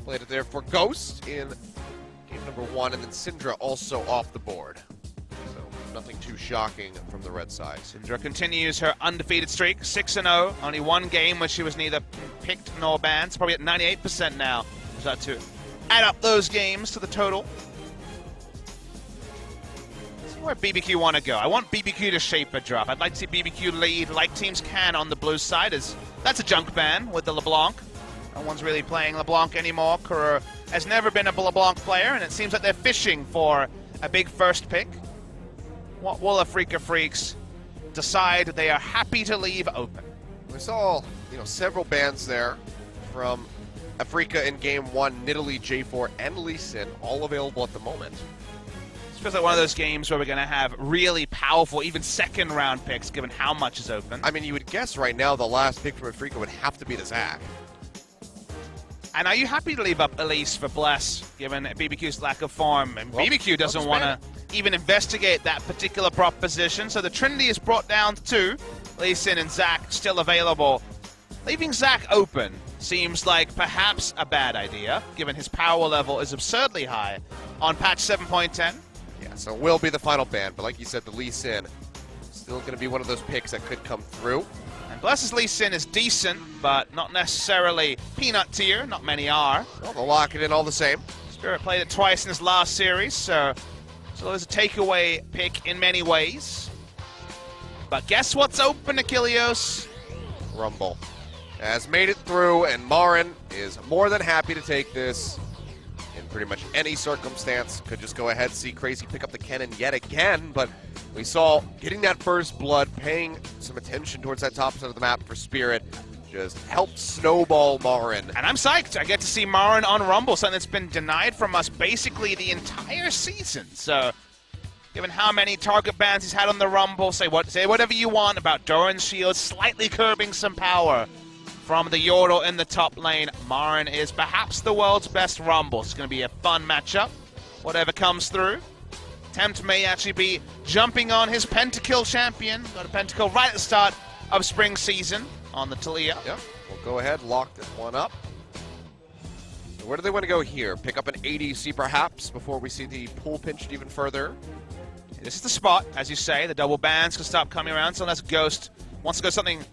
Played it there for Ghost in game number 1, and then Syndra also off the board. So nothing too shocking from the red side. Syndra continues her undefeated streak, 6-0. Only one game where she was neither picked nor banned. It's probably at 98% now. Is that to add up those games to the total? See where BBQ want to go. I want BBQ to shape a drop. I'd like to see BBQ lead like teams can on the blue side. That's a junk ban with the LeBlanc. No one's really playing LeBlanc anymore. Kuro has never been a LeBlanc player, and it seems like they're fishing for a big first pick. What will Afrika Freaks decide they are happy to leave open? We saw, several bans there from Afrika in game 1, Nidalee, J4, and Lee Sin, all available at the moment. It feels like one of those games where we're going to have really powerful, even second-round picks, given how much is open. I mean, you would guess right now the last pick from Afrika would have to be the Zac. And are you happy to leave up Elise for Bless, given BBQ's lack of form? And well, BBQ doesn't want to even investigate that particular proposition, so the Trinity is brought down to 2. Lee Sin and Zac still available. Leaving Zac open seems like perhaps a bad idea, given his power level is absurdly high on patch 7.10. Yeah, so will be the final ban, but like you said, the Lee Sin still going to be one of those picks that could come through. And Bless's Lee Sin is decent, but not necessarily peanut tier. Not many are. Well, they'll lock it in all the same. Spirit played it twice in his last series, so there's a takeaway pick in many ways. But guess what's open, Achilleos? Rumble has made it through, and Marin is more than happy to take this in pretty much any circumstance. Could just go ahead, see Crazy pick up the cannon yet again, but we saw getting that first blood, paying some attention towards that top side of the map for Spirit, just helped snowball Marin. And I'm psyched. I get to see Marin on Rumble, something that's been denied from us basically the entire season. So, given how many target bans he's had on the Rumble, say whatever you want about Doran's shield, slightly curbing some power from the Yordle in the top lane. Marin is perhaps the world's best Rumble. It's going to be a fun matchup, whatever comes through. Tempt may actually be jumping on his pentakill champion. Got a pentakill right at the start of spring season on the Taliyah. Yep, we'll go ahead, lock this one up. So where do they want to go here? Pick up an ADC perhaps before we see the pool pinched even further? This is the spot, as you say. The double bans can stop coming around, so unless Ghost wants to go something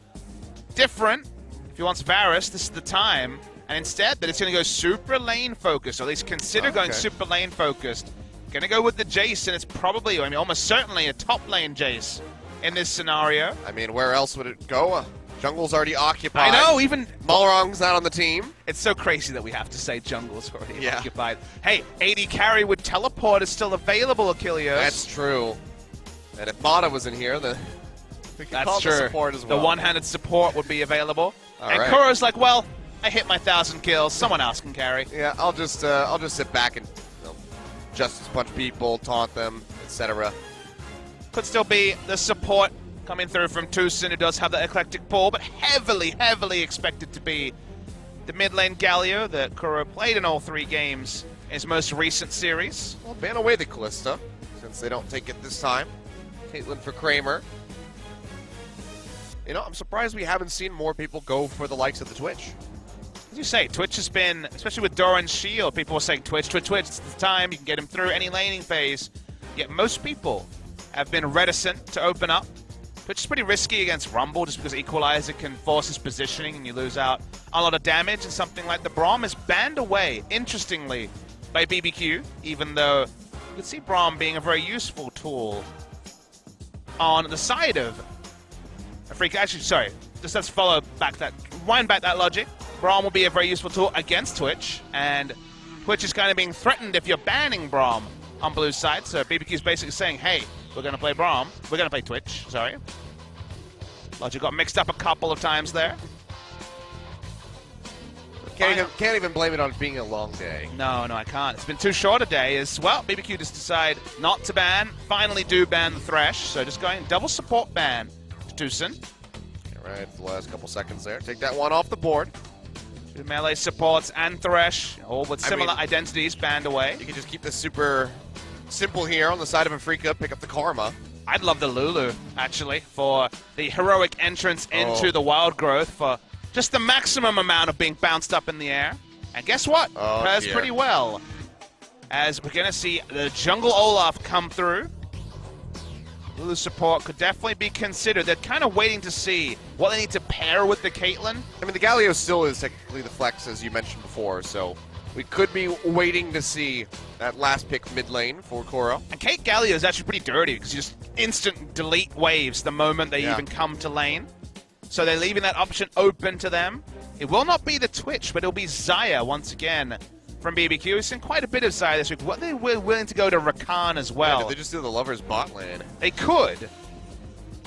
different, if he wants Varus, this is the time. And instead, that it's going to go super lane focused, or at least consider going super lane focused. Going to go with the Jace, and it's probably, almost certainly a top lane Jace in this scenario. I mean, where else would it go? Jungle's already occupied. I know, even Malrong's not on the team. It's so crazy that we have to say jungle's already occupied. Hey, AD carry with teleport is still available, Achilleos. That's true. And if Mata was in here, then we could call the support as well. The one-handed support would be available. All and right. Kuro's like, well, I hit my 1,000 kills. Someone else can carry. Yeah, I'll just sit back and justice punch people, taunt them, etc. Could still be the support coming through from Tucson, who does have that eclectic pull, but heavily, heavily expected to be the mid lane Galio that Kuro played in all 3 games in his most recent series. Well, ban away the Kalista, since they don't take it this time. Caitlyn for Kramer. I'm surprised we haven't seen more people go for the likes of the Twitch. As you say, Twitch has been, especially with Doran's shield, people are saying Twitch, it's the time, you can get him through any laning phase. Yet most people have been reticent to open up. Twitch is pretty risky against Rumble just because Equalizer can force his positioning and you lose out a lot of damage, and something like the Braum is banned away, interestingly, by BBQ, even though you could see Braum being a very useful tool on the side of Afrika. Actually, sorry, just let's wind back that logic. Braum will be a very useful tool against Twitch, and Twitch is kind of being threatened if you're banning Braum on blue side, so BBQ is basically saying, hey, we're going to play Braum. We're going to play Twitch, sorry. Logic got mixed up a couple of times there. Can't even blame it on being a long day. No, I can't. It's been too short a day as well. BBQ just decide not to ban. Finally do ban the Thresh, so just going double support ban to Tucson. All right, the last couple seconds there. Take that one off the board. Two melee supports and Thresh, all with similar identities, banned away. You can just keep this super simple here on the side of Afrika, pick up the Karma. I'd love the Lulu, actually, for the heroic entrance into the wild growth, for just the maximum amount of being bounced up in the air. And guess what? Oh, Plays dear. pretty well. As we're going to see the jungle Olaf come through. Lulu support could definitely be considered. They're kind of waiting to see what they need to pair with the Caitlyn. I mean, the Galio still is technically the flex, as you mentioned before, so we could be waiting to see that last pick mid lane for Koro. And Kate Galio is actually pretty dirty because you just instant delete waves the moment they even come to lane. So they're leaving that option open to them. It will not be the Twitch, but it'll be Xayah once again from BBQ. We've seen quite a bit of Xayah this week. What they were willing to go to Rakan as well. Yeah, did they just do the Lovers bot lane? They could.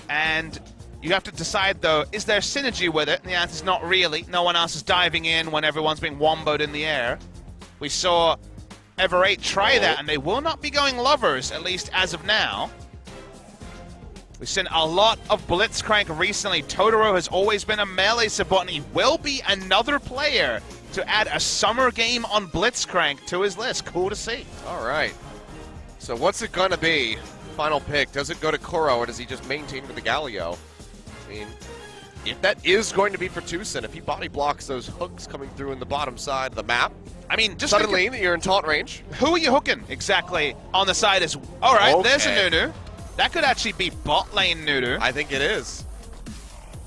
And you have to decide, though, is there synergy with it? And the answer is not really. No one else is diving in when everyone's being womboed in the air. We saw Ever8 try that, and they will not be going Lovers, at least as of now. We've seen a lot of Blitzcrank recently. Totoro has always been a melee support, and he will be another player to add a summer game on Blitzcrank to his list. Cool to see. All right. So what's it going to be? Final pick. Does it go to Koro, or does he just maintain with the Galio? I mean, if that is going to be for Tucson, if he body blocks those hooks coming through in the bottom side of the map, I mean, just suddenly you're in taunt range. Who are you hooking exactly on the side? Is all right. Okay. There's a Nunu. That could actually be bot lane Nunu. I think it is.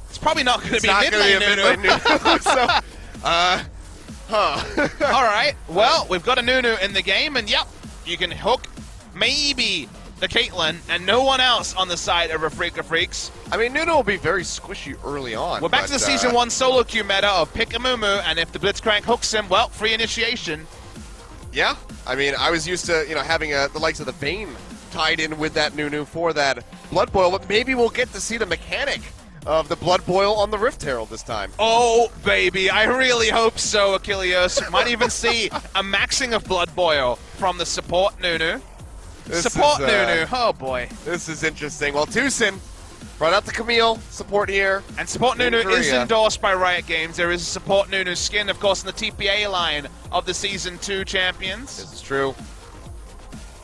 It's probably not going to be not mid gonna lane be a Nunu. mid-lane Nunu. So, All right. Well, we've got a Nunu in the game, and yep, you can hook maybe the Caitlyn and no one else on the side of Afrika Freaks. I mean, Nunu will be very squishy early on. We're back to the Season 1 solo queue meta of pick a Mumu, and if the Blitzcrank hooks him, well, free initiation. Yeah. I mean, I was used to, having the likes of the Vayne tied in with that Nunu for that Blood Boil, but maybe we'll get to see the mechanic of the Blood Boil on the Rift Herald this time. Oh, baby. I really hope so, Achilleos. Might even see a maxing of Blood Boil from the support Nunu. Support Nunu. Oh, boy. This is interesting. Well, Tucson brought out the Camille support here. And support Nunu is endorsed by Riot Games. There is a support Nunu skin, of course, in the TPA line of the Season 2 champions. This is true.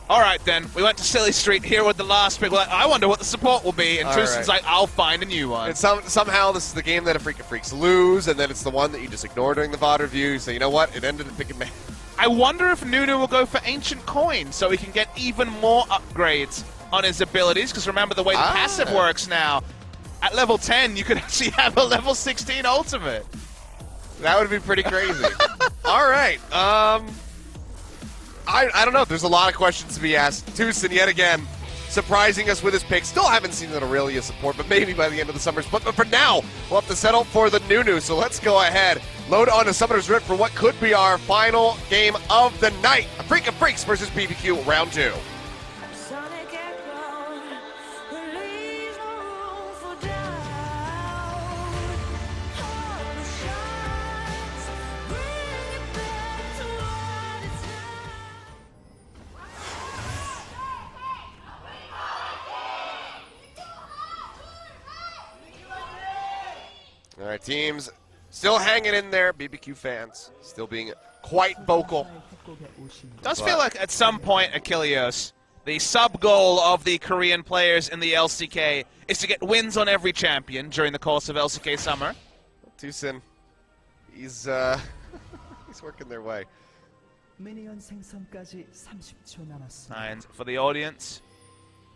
All right, then. We went to Silly Street here with the last pick. We're like, I wonder what the support will be. And Tucson's like, I'll find a new one. And somehow this is the game that Afrika Freaks lose, and then it's the one that you just ignore during the VOD review. So you know what? It ended in picking man. I wonder if Nunu will go for Ancient Coin so he can get even more upgrades on his abilities. Because remember the way the passive works now. At level 10, you could actually have a level 16 ultimate. That would be pretty crazy. All right. I don't know. There's a lot of questions to be asked. Tucson, yet again, surprising us with his pick. Still haven't seen an Aurelia support, but maybe by the end of the summer. But for now, we'll have to settle for the Nunu. So let's go ahead, load on to Summoner's Rift for what could be our final game of the night. Afrika Freaks versus BBQ round 2. All right, teams still hanging in there. BBQ fans still being quite vocal. Does feel like at some point, Achilleos, the sub-goal of the Korean players in the LCK is to get wins on every champion during the course of LCK summer. Tucson, he's working their way. Signs for the audience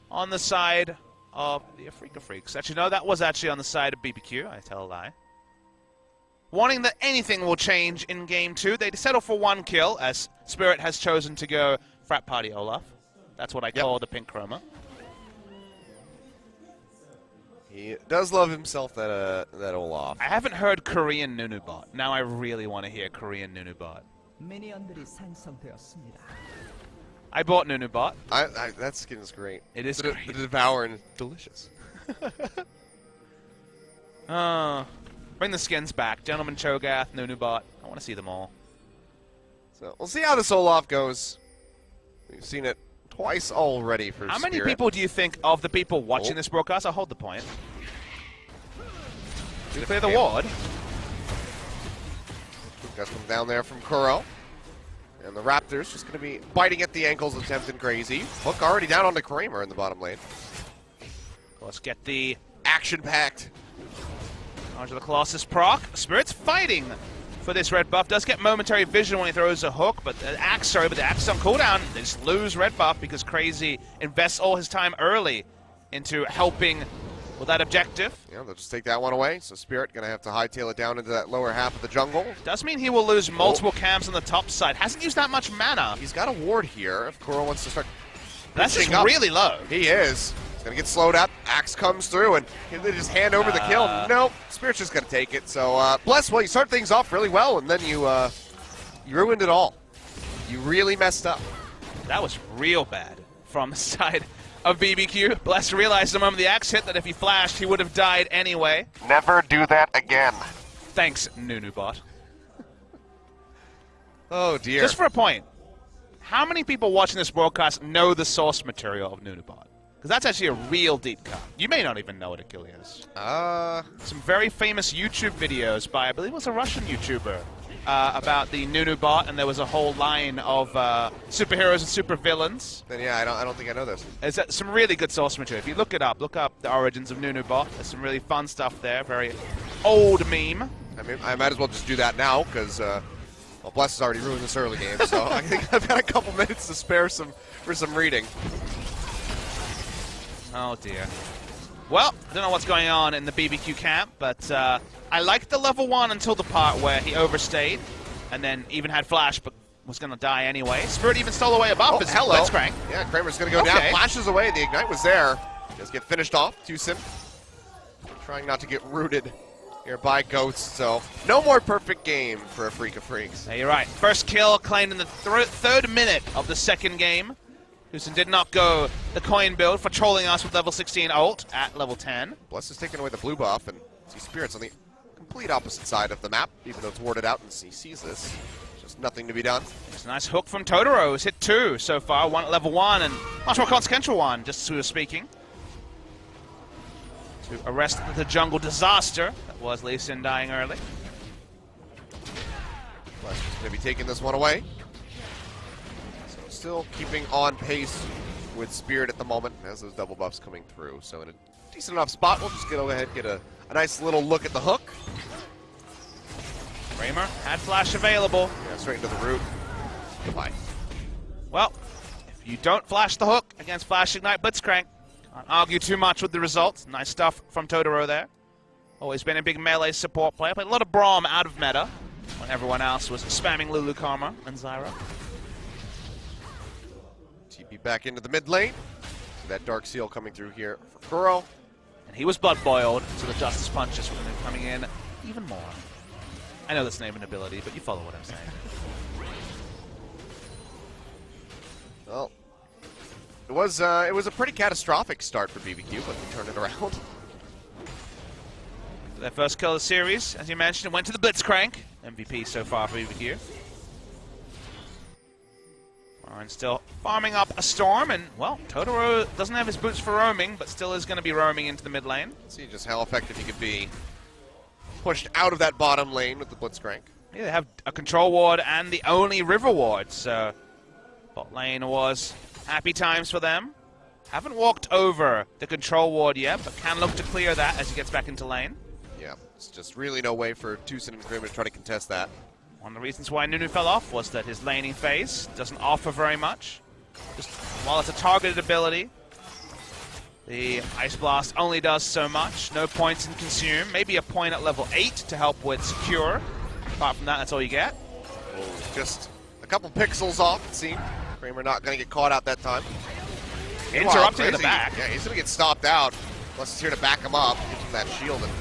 on the side of the Afrika Freaks. Actually, no, that was actually on the side of BBQ. I tell a lie. Wanting that anything will change in Game 2. They settle for 1 kill, as Spirit has chosen to go Frat Party Olaf. That's what I call the pink chroma. He does love himself that Olaf. I haven't heard Korean Nunubot. Now I really want to hear Korean Nunubot. I bought Nunubot. That skin is great. It is the great. Devour and delicious. Bring the skins back. Gentleman Cho'Gath, Nunubot. I want to see them all. So we'll see how this Olaf goes. We've seen it twice already for How many Spirit. people do you think of the people watching this broadcast? I'll hold the point. Do clear the ward. Guys come down there from Kuro. And the Raptors just going to be biting at the ankles of Tempted Crazy. Hook already down onto Kramer in the bottom lane. Let's get the Action-packed. onto the Colossus proc. Spirit's fighting for this red buff. Does get momentary vision when he throws a hook, but the axe is on cooldown. They just lose red buff because Crazy invests all his time early into helping with that objective. Yeah, they'll just take that one away. So Spirit going to have to hightail it down into that lower half of the jungle. Does mean he will lose multiple camps on the top side. Hasn't used that much mana. He's got a ward here if Kuro wants to start. That's just up. really low. He is. He's going to get slowed up. Axe comes through, and he'll just hand over the kill. Nope. Spirit's just going to take it. So, Bless, well, you start things off really well, and then you ruined it all. You really messed up. That was real bad from the side of BBQ. Bless realized the moment the axe hit that if he flashed, he would have died anyway. Never do that again. Thanks, Nunubot. Oh, dear. Just for a point, how many people watching this broadcast know the source material of Nunubot? Because that's actually a real deep cut. You may not even know what Achilles. Some very famous YouTube videos by, I believe it was a Russian YouTuber, about the Nunubot, and there was a whole line of superheroes and supervillains. Then yeah, I don't think I know this. There's some really good source material. If you look up the origins of Nunubot. There's some really fun stuff there. Very old meme. I mean, I might as well just do that now because well, Bless has already ruined this early game, so I think I've got a couple minutes to spare for some reading. Oh dear. Well, I don't know what's going on in the BBQ camp, but I liked the level 1 until the part where he overstayed and then even had flash, but was going to die anyway. Spirit even stole away a buff. Oh, hello. Blitzcrank. Yeah, Kramer's going to go down. Flashes away. The Ignite was there. Just get finished off. Tucson trying not to get rooted here by Ghosts, so no more perfect game for a Freak of Freaks. Yeah, you're right. First kill claimed in the third minute of the second game. Tucson did not go the coin build for trolling us with level 16 ult at level 10. Bless is taking away the blue buff, and see Spirit's on the complete opposite side of the map, even though it's warded out and he sees this. Just nothing to be done. It's a nice hook from Totoro. He's hit 2 so far, one at level 1, and much more consequential one, just as we were speaking. To arrest the jungle disaster that was Lee Sin dying early. Bless is going to be taking this one away. So still keeping on pace with Spirit at the moment as those double buffs coming through. So in a decent enough spot, we'll just go ahead and get a nice little look at the hook. Kramer had flash available. Yeah, straight into the root. Goodbye. Well, if you don't flash the hook against Flash Ignite Blitzcrank, can't argue too much with the results. Nice stuff from Totoro there. Always been a big melee support player. Played a lot of Braum out of meta when everyone else was spamming Lulu Karma and Zyra. TP back into the mid lane. So that Dark Seal coming through here for Kuro. And he was blood boiled, so the Justice Punches would have been coming in even more. I know that's name and ability, but you follow what I'm saying. Well, it was a pretty catastrophic start for BBQ, but we turned it around. Their first kill of the series, as you mentioned, it went to the Blitzcrank. MVP so far for BBQ. And still farming up a Storm, and, well, Totoro doesn't have his boots for roaming, but still is going to be roaming into the mid lane. See just how effective he could be. Pushed out of that bottom lane with the Blitzcrank. Yeah, they have a control ward and the only river ward, so bot lane was happy times for them. Haven't walked over the control ward yet, but can look to clear that as he gets back into lane. Yeah, it's just really no way for Tucson and Kramer to try to contest that. One of the reasons why Nunu fell off was that his laning phase doesn't offer very much. Just while it's a targeted ability, the Ice Blast only does so much. No points in Consume. Maybe a point at level 8 to help with Secure. Apart from that, that's all you get. Oh, just a couple pixels off, it seemed. Kramer not going to get caught out that time. Interrupting in the back. Yeah, he's going to get stopped out. Bless is here to back him up, give him that shield, and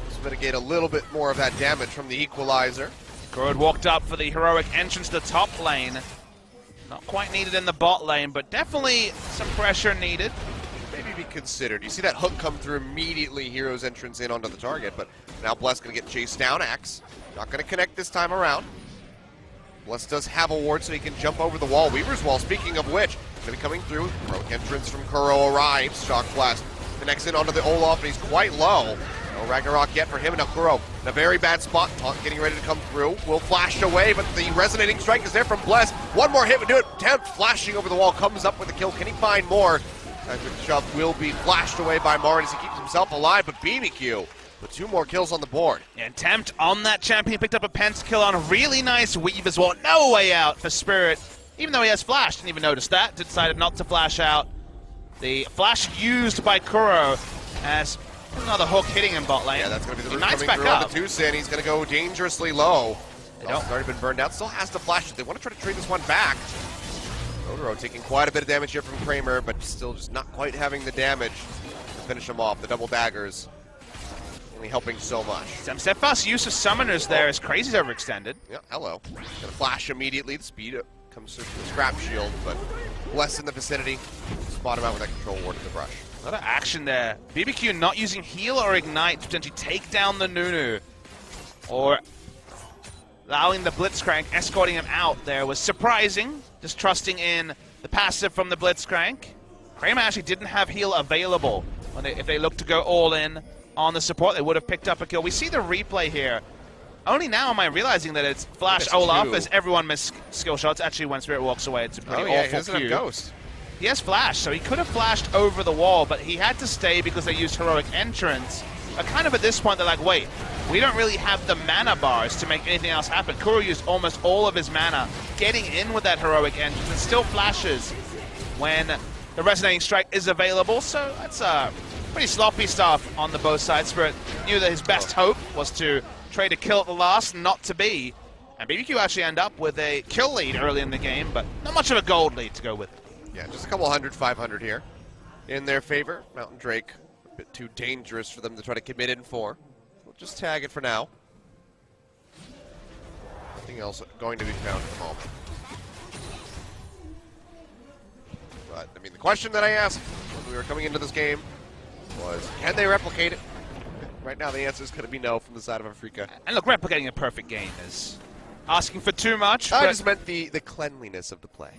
just mitigate a little bit more of that damage from the Equalizer. Grode walked up for the heroic entrance to the top lane. Not quite needed in the bot lane, but definitely some pressure needed. Maybe be considered. You see that hook come through immediately, Hero's entrance in onto the target, but now Bless going to get chased down. Axe not going to connect this time around. Bless does have a ward, so he can jump over the wall. Weaver's Wall, speaking of which, going to be coming through. Heroic entrance from Kuro arrives. Shock Blast connects in onto the Olaf, and he's quite low. No Ragnarok yet for him, and now Kuro in a very bad spot. Taunt getting ready to come through. Will flash away, but the resonating strike is there from Bless. One more hit would do it. Temp flashing over the wall, comes up with a kill. Can he find more? Patrick Shove will be flashed away by Martin as he keeps himself alive, but BBQ But 2 more kills on the board. And Tempt on that champion picked up a pentakill on a really nice weave as well. No way out for Spirit. Even though he has flash, didn't even notice that. Decided not to flash out. The flash used by Kuro as another hook hitting him bot lane. Yeah, that's going to be the root Knight's coming back through up. on the Tucson. He's going to go dangerously low. He's already been burned out. Still has to flash it. They want to try to trade this one back. Rotaro taking quite a bit of damage here from Kramer, but still just not quite having the damage to finish him off. The double daggers only helping so much. Some steadfast use of summoners there as Crazy's overextended. Yeah, hello. Gonna flash immediately. The speed comes through the scrap shield, but Bless in the vicinity. Spot him out with that control ward in the brush. A lot of action there. BBQ not using heal or ignite to potentially take down the Nunu. Or allowing the Blitzcrank, escorting him out there was surprising. Just trusting in the passive from the Blitzcrank. Kramer actually didn't have heal available. If they looked to go all in on the support, they would have picked up a kill. We see the replay here. Only now am I realizing that it's Flash Olaf as everyone missed skill shots. Actually, when Spirit walks away, it's a pretty awful he doesn't have Ghost. He has Flash, so he could have flashed over the wall, but he had to stay because they used Heroic Entrance. But kind of at this point, they're like, wait, we don't really have the mana bars to make anything else happen. Kuro used almost all of his mana getting in with that Heroic Entrance and still flashes when the Resonating Strike is available. So that's pretty sloppy stuff on the both sides. Spirit knew that his best hope was to trade a kill at the last, not to be. And BBQ actually end up with a kill lead early in the game, but not much of a gold lead to go with it. Yeah, just a couple 100, 500 here in their favor. Mountain Drake, a bit too dangerous for them to try to commit in for. We'll just tag it for now. Nothing else going to be found at the moment. But, I mean, the question that I asked when we were coming into this game was, can they replicate it? Right now, the answer is going to be no from the side of Africa. And look, replicating a perfect game is asking for too much. I just meant the cleanliness of the play.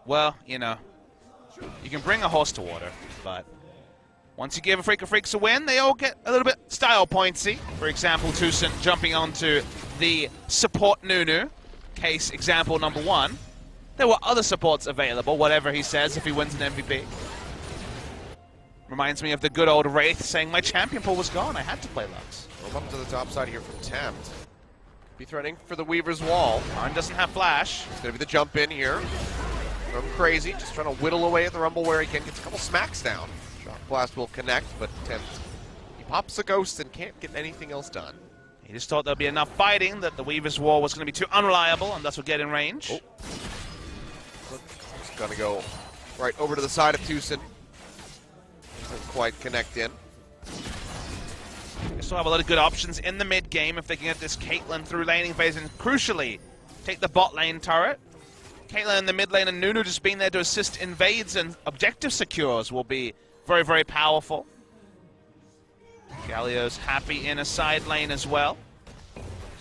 Well, you know, you can bring a horse to water, but once you give a Freaks a win, they all get a little bit style pointsy. For example, Tucson jumping onto the support Nunu, case example number 1. There were other supports available, whatever he says, if he wins an MVP. Reminds me of the good old Wraith saying, my champion pool was gone, I had to play Lux. Well, up to the top side here from Tempt. Be threatening for the Weaver's Wall. Arn doesn't have flash. It's going to be the jump in here from Crazy, just trying to whittle away at the Rumble where he can. Gets a couple smacks down. Shock Blast will connect, but Tempt, he pops a Ghost and can't get anything else done. He just thought there'd be enough fighting that the Weaver's Wall was going to be too unreliable and thus would get in range. Oh. Just going to go right over to the side of Tucson. Doesn't quite connect in. They still have a lot of good options in the mid game if they can get this Caitlyn through laning phase and crucially take the bot lane turret. Caitlyn in the mid lane and Nunu just being there to assist invades and objective secures will be very, very powerful. Galio's happy in a side lane as well.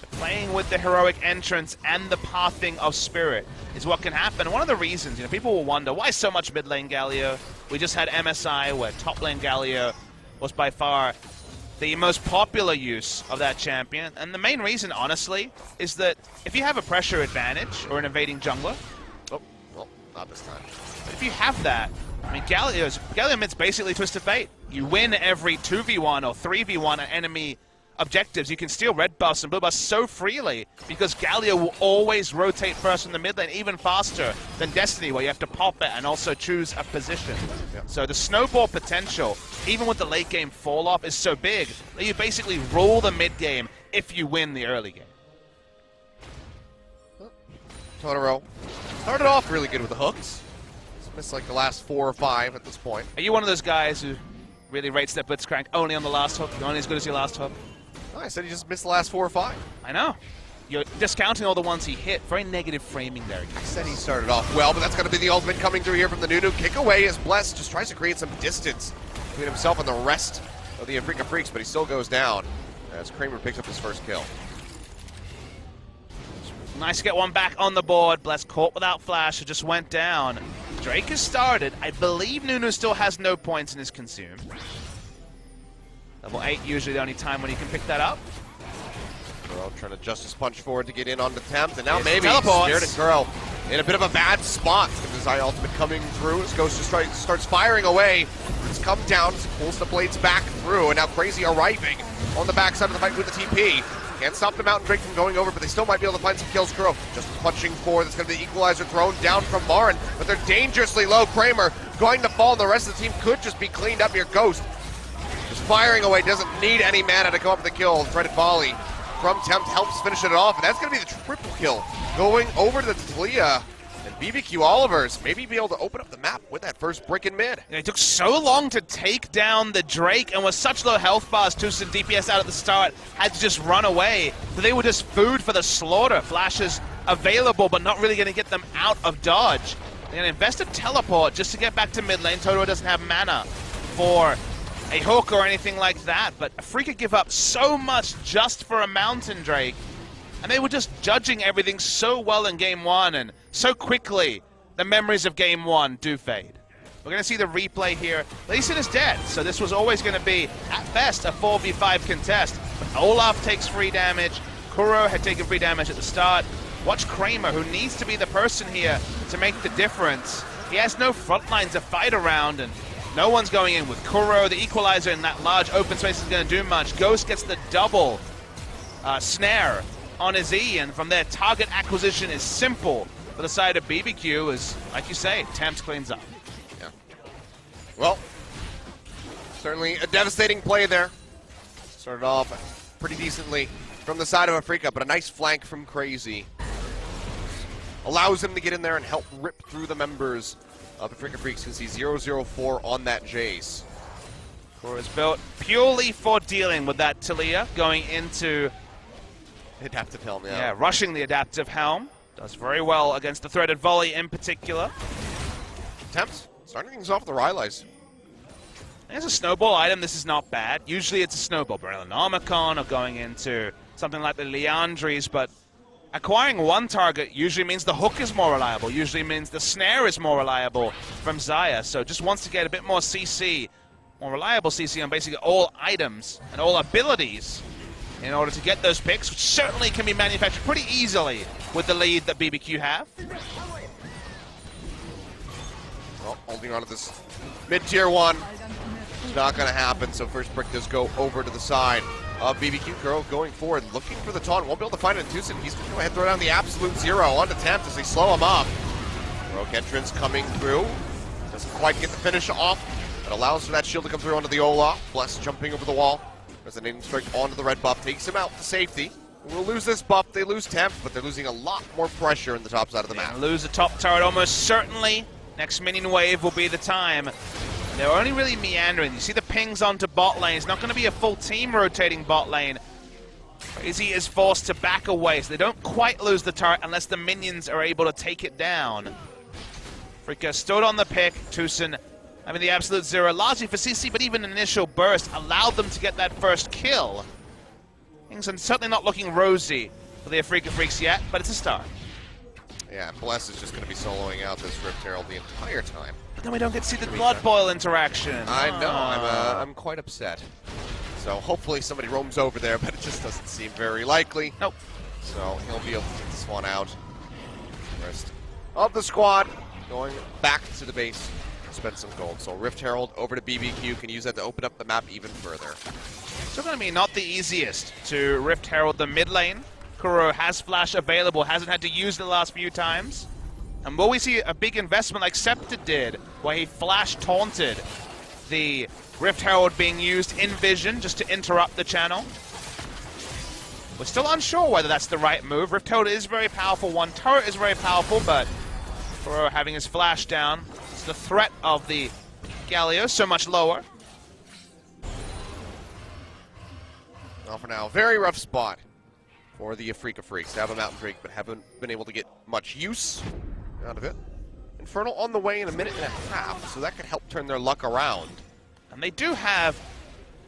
So playing with the Heroic Entrance and the pathing of Spirit is what can happen. One of the reasons, people will wonder, why so much mid lane Galio? We just had MSI where top lane Galio was by far the most popular use of that champion. And the main reason, honestly, is that if you have a pressure advantage or an invading jungler, oh, well, not this time. But if you have that, I mean, Galio mid's basically Twisted Fate. You win every 2v1 or 3v1 at enemy objectives. You can steal red buffs and blue buffs so freely because Galio will always rotate first in the mid lane even faster than Destiny, where you have to pop it and also choose a position. Yeah. So the snowball potential, even with the late game fall off, is so big that you basically rule the mid game if you win the early game. Totoro started off really good with the hooks. He's missed like the last 4 or 5 at this point. Are you one of those guys who really rates their Blitzcrank only on the last hook? You're only as good as your last hook? No, I said he just missed the last 4 or 5. I know. You're discounting all the ones he hit. Very negative framing there. I said he started off well, but that's going to be the ultimate coming through here from the Nunu. Kick away as Bless just tries to create some distance between himself and the rest of the Afrika Freaks, but he still goes down as Kramer picks up his first kill. Nice to get one back on the board. Bless caught without flash, it just went down. Drake has started. I believe Nunu still has no points in his consume. Level 8 usually the only time when he can pick that up. Girl trying to Justice Punch forward to get in on the Tempt, and now It's maybe Spirit Girl in a bit of a bad spot. The Desire ultimate coming through as Ghost just starts firing away. It's come down, pulls the blades back through, and now Crazy arriving on the backside of the fight with the TP. Can't stop the Mountain Drake from going over, but they still might be able to find some kills. Kuro just punching forward. That's going to be the equalizer thrown down from Marin, but they're dangerously low. Kramer going to fall, and the rest of the team could just be cleaned up here. Ghost just firing away, doesn't need any mana to come up with the kill. Threaded volley from Tempt helps finish it off, and that's going to be the triple kill going over to the Talia. And BBQ Olivers maybe be able to open up the map with that first brick in mid. It took so long to take down the Drake, and with such low health bars, Tucson DPS out at the start had to just run away. But they were just food for the slaughter. Flashes available, but not really going to get them out of dodge. They're going to invest a teleport just to get back to mid lane. Totoro doesn't have mana for a hook or anything like that, but Afrika give up so much just for a Mountain Drake. And they were just judging everything so well in Game 1, and so quickly the memories of Game 1 do fade. We're going to see the replay here. Lee Sin is dead, so this was always going to be, at best, a 4v5 contest. But Olaf takes free damage. Kuro had taken free damage at the start. Watch Kramer, who needs to be the person here to make the difference. He has no front lines to fight around, and no one's going in with Kuro. The equalizer in that large open space is going to do much. Ghost gets the double snare on his E, and from there, target acquisition is simple for the side of BBQ, as, like you say, Tempt cleans up. Yeah. Well, certainly a devastating play there. Started off pretty decently from the side of Afrika, but a nice flank from Crazy allows him to get in there and help rip through the members of Afrika Freaks. You can see 0-0-4 on that Jace. Kuro is built purely for dealing with that Talia going into Adaptive Helm, yeah. Yeah, rushing the Adaptive Helm. Does very well against the Threaded Volley in particular. Tempt starting things off with the Rylai's. There's a snowball item. This is not bad. Usually it's a snowball. Barrel-Nomicon or going into something like the Leandries, but acquiring one target usually means the hook is more reliable. Usually means the snare is more reliable from Xayah. So just wants to get a bit more CC, more reliable CC on basically all items and all abilities in order to get those picks, which certainly can be manufactured pretty easily with the lead that BBQ have. Well, holding on to this mid-tier one. It's not going to happen, so first brick does go over to the side of BBQ. Kuro going forward, looking for the taunt. Won't be able to find it in Tucson. He's going to go ahead and throw down the absolute zero onto Tempt as they slow him up. Rogue entrance coming through. Doesn't quite get the finish off, but allows for that shield to come through onto the Olaf. Bless jumping over the wall. Resonating strike onto the red buff, takes him out to safety. We'll lose this buff, they lose Tempt, but they're losing a lot more pressure in the top side of the map. Lose the top turret almost certainly. Next minion wave will be the time. They're only really meandering. You see the pings onto bot lane. It's not going to be a full team rotating bot lane. Crazy is forced to back away, so they don't quite lose the turret unless the minions are able to take it down. Afrika stood on the pick. Tucson having the absolute zero, largely for CC, but even an initial burst allowed them to get that first kill. Things are certainly not looking rosy for the Afrika Freaks yet, but it's a start. Yeah, Bless is just going to be soloing out this Rift Herald the entire time. But then we don't get to see the Blood Boil interaction. I know, I'm quite upset. So hopefully somebody roams over there, but it just doesn't seem very likely. Nope. So he'll be able to get this one out. Rest of the squad going back to the base. Spend some gold. So Rift Herald over to BBQ, can use that to open up the map even further. Still going to be not the easiest to Rift Herald the mid lane. Kuro has flash available, hasn't had to use the last few times. And will we see a big investment like Septa did, where he flash taunted the Rift Herald being used in vision just to interrupt the channel? We're still unsure whether that's the right move. Rift Herald is very powerful, one turret is very powerful, but Kuro having his flash down, the threat of the Galio so much lower. Well, for now, very rough spot for the Afrika Freaks. They have a Mountain Drake, but haven't been able to get much use out of it. Infernal on the way in a minute and a half, so that could help turn their luck around. And they do have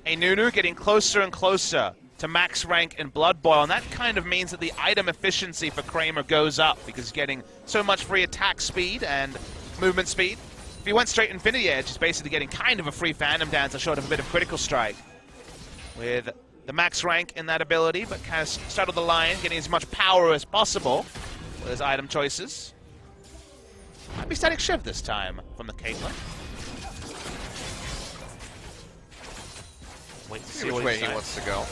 a Nunu getting closer and closer to max rank in Blood Boil, and that kind of means that the item efficiency for Kramer goes up because he's getting so much free attack speed and movement speed. If he went straight Infinity Edge, he's basically getting kind of a free Phantom Dancer short of a bit of Critical Strike. With the max rank in that ability, but kind of straddle the line, getting as much power as possible with his item choices. Might be Static Shiv this time from the Caitlyn. wait to See see which what way he he decides. wants to go.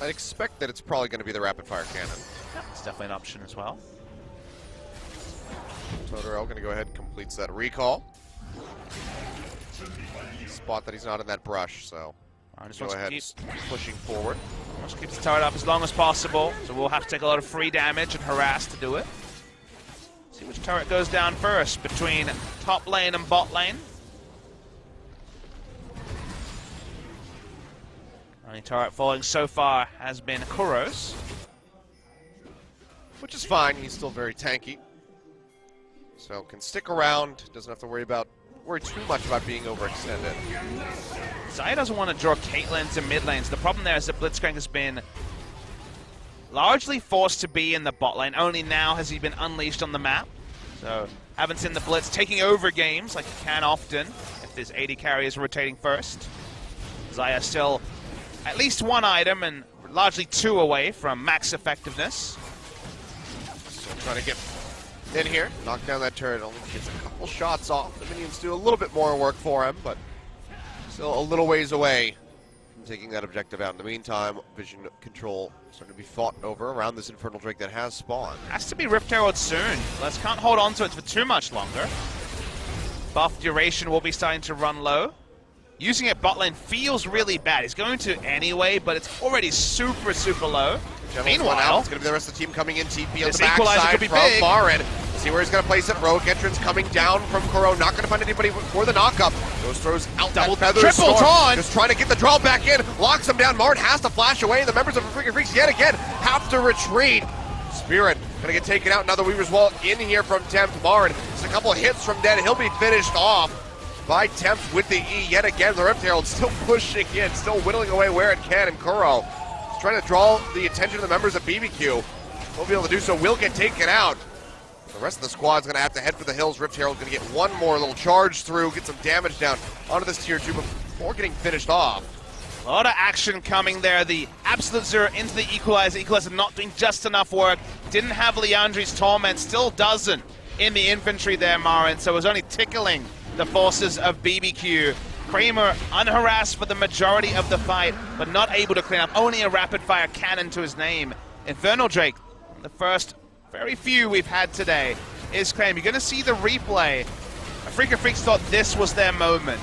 I'd expect that it's probably going to be the rapid fire cannon. Yeah, it's definitely an option as well. Totoro going to go ahead and completes that recall. Spot that he's not in that brush, so Just go wants to ahead keep, and pushing forward. wants to keep the turret up as long as possible, so we'll have to take a lot of free damage and harass to do it. See which turret goes down first between top lane and bot lane. Only turret falling so far has been Kuro's. Which is fine, he's still very tanky. So can stick around, doesn't have to worry too much about being overextended. Zaya doesn't want to draw Caitlyn to mid lanes. The problem there is that Blitzcrank has been largely forced to be in the bot lane. Only now has he been unleashed on the map. So haven't seen the Blitz taking over games like he can often if his AD carry is rotating first. Zaya still at least one item and largely two away from max effectiveness. So trying to get in here, knock down that turret, only gets a couple shots off. The minions do a little bit more work for him, but still a little ways away from taking that objective out. In the meantime, vision control starting to be fought over around this Infernal Drake that has spawned. Has to be Rift Herald soon. Let's can't hold on to it for too much longer. Buff duration will be starting to run low. Using it bot lane feels really bad. He's going to anyway, but it's already super, super low. Meanwhile, it's going to be the rest of the team coming in. TP on this the equalizer backside could be from big. Marin. See where he's going to place it. Rogue entrance coming down from Kuro. Not going to find anybody for the knockup. Those throws out Double that feather triple storm. taunt. Just trying to get the draw back in. Locks him down. Marin has to flash away. The members of the Freaking Freaks yet again have to retreat. Spirit going to get taken out. Now the Weaver's Wall in here from Tempt. Marin, just a couple of hits from Dead. He'll be finished off by Tempt with the E yet again. The Rift Herald still pushing in, still whittling away where it can, and Kuro is trying to draw the attention of the members of BBQ. Won't be able to do so, will get taken out. The rest of the squad's going to have to head for the hills. Rift Herald's going to get one more little charge through, get some damage down onto this tier 2 before getting finished off. a lot of action coming there. The Absolute Zero into the Equalizer. Equalizer not doing just enough work. Didn't have Leandri's Torment, still doesn't in the infantry there, Marin, so was only tickling the forces of BBQ. Kramer unharassed for the majority of the fight, but not able to clean up. Only a rapid-fire cannon to his name. Infernal Drake, the first very few we've had today, is claimed. You're going to see the replay. Freaking Freaks thought this was their moment.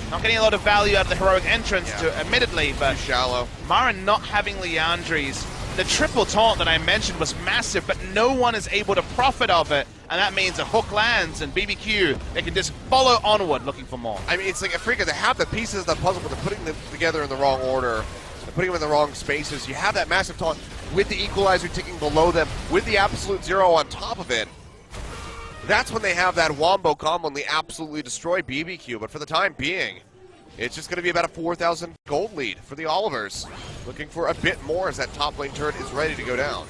Not getting a lot of value out of the heroic entrance, admittedly, but too shallow. Marin not having Leandri's. The triple taunt that I mentioned was massive, but no one is able to profit of it. And that means a hook lands, and BBQ, they can just follow onward looking for more. I mean, it's like a freak. They have the pieces of the puzzle, but they're putting them together in the wrong order. They're putting them in the wrong spaces. You have that massive taunt with the Equalizer ticking below them, with the Absolute Zero on top of it. That's when they have that wombo combo and they absolutely destroy BBQ. But for the time being, it's just going to be about a 4,000 gold lead for the Olivers. Looking for a bit more as that top lane turret is ready to go down.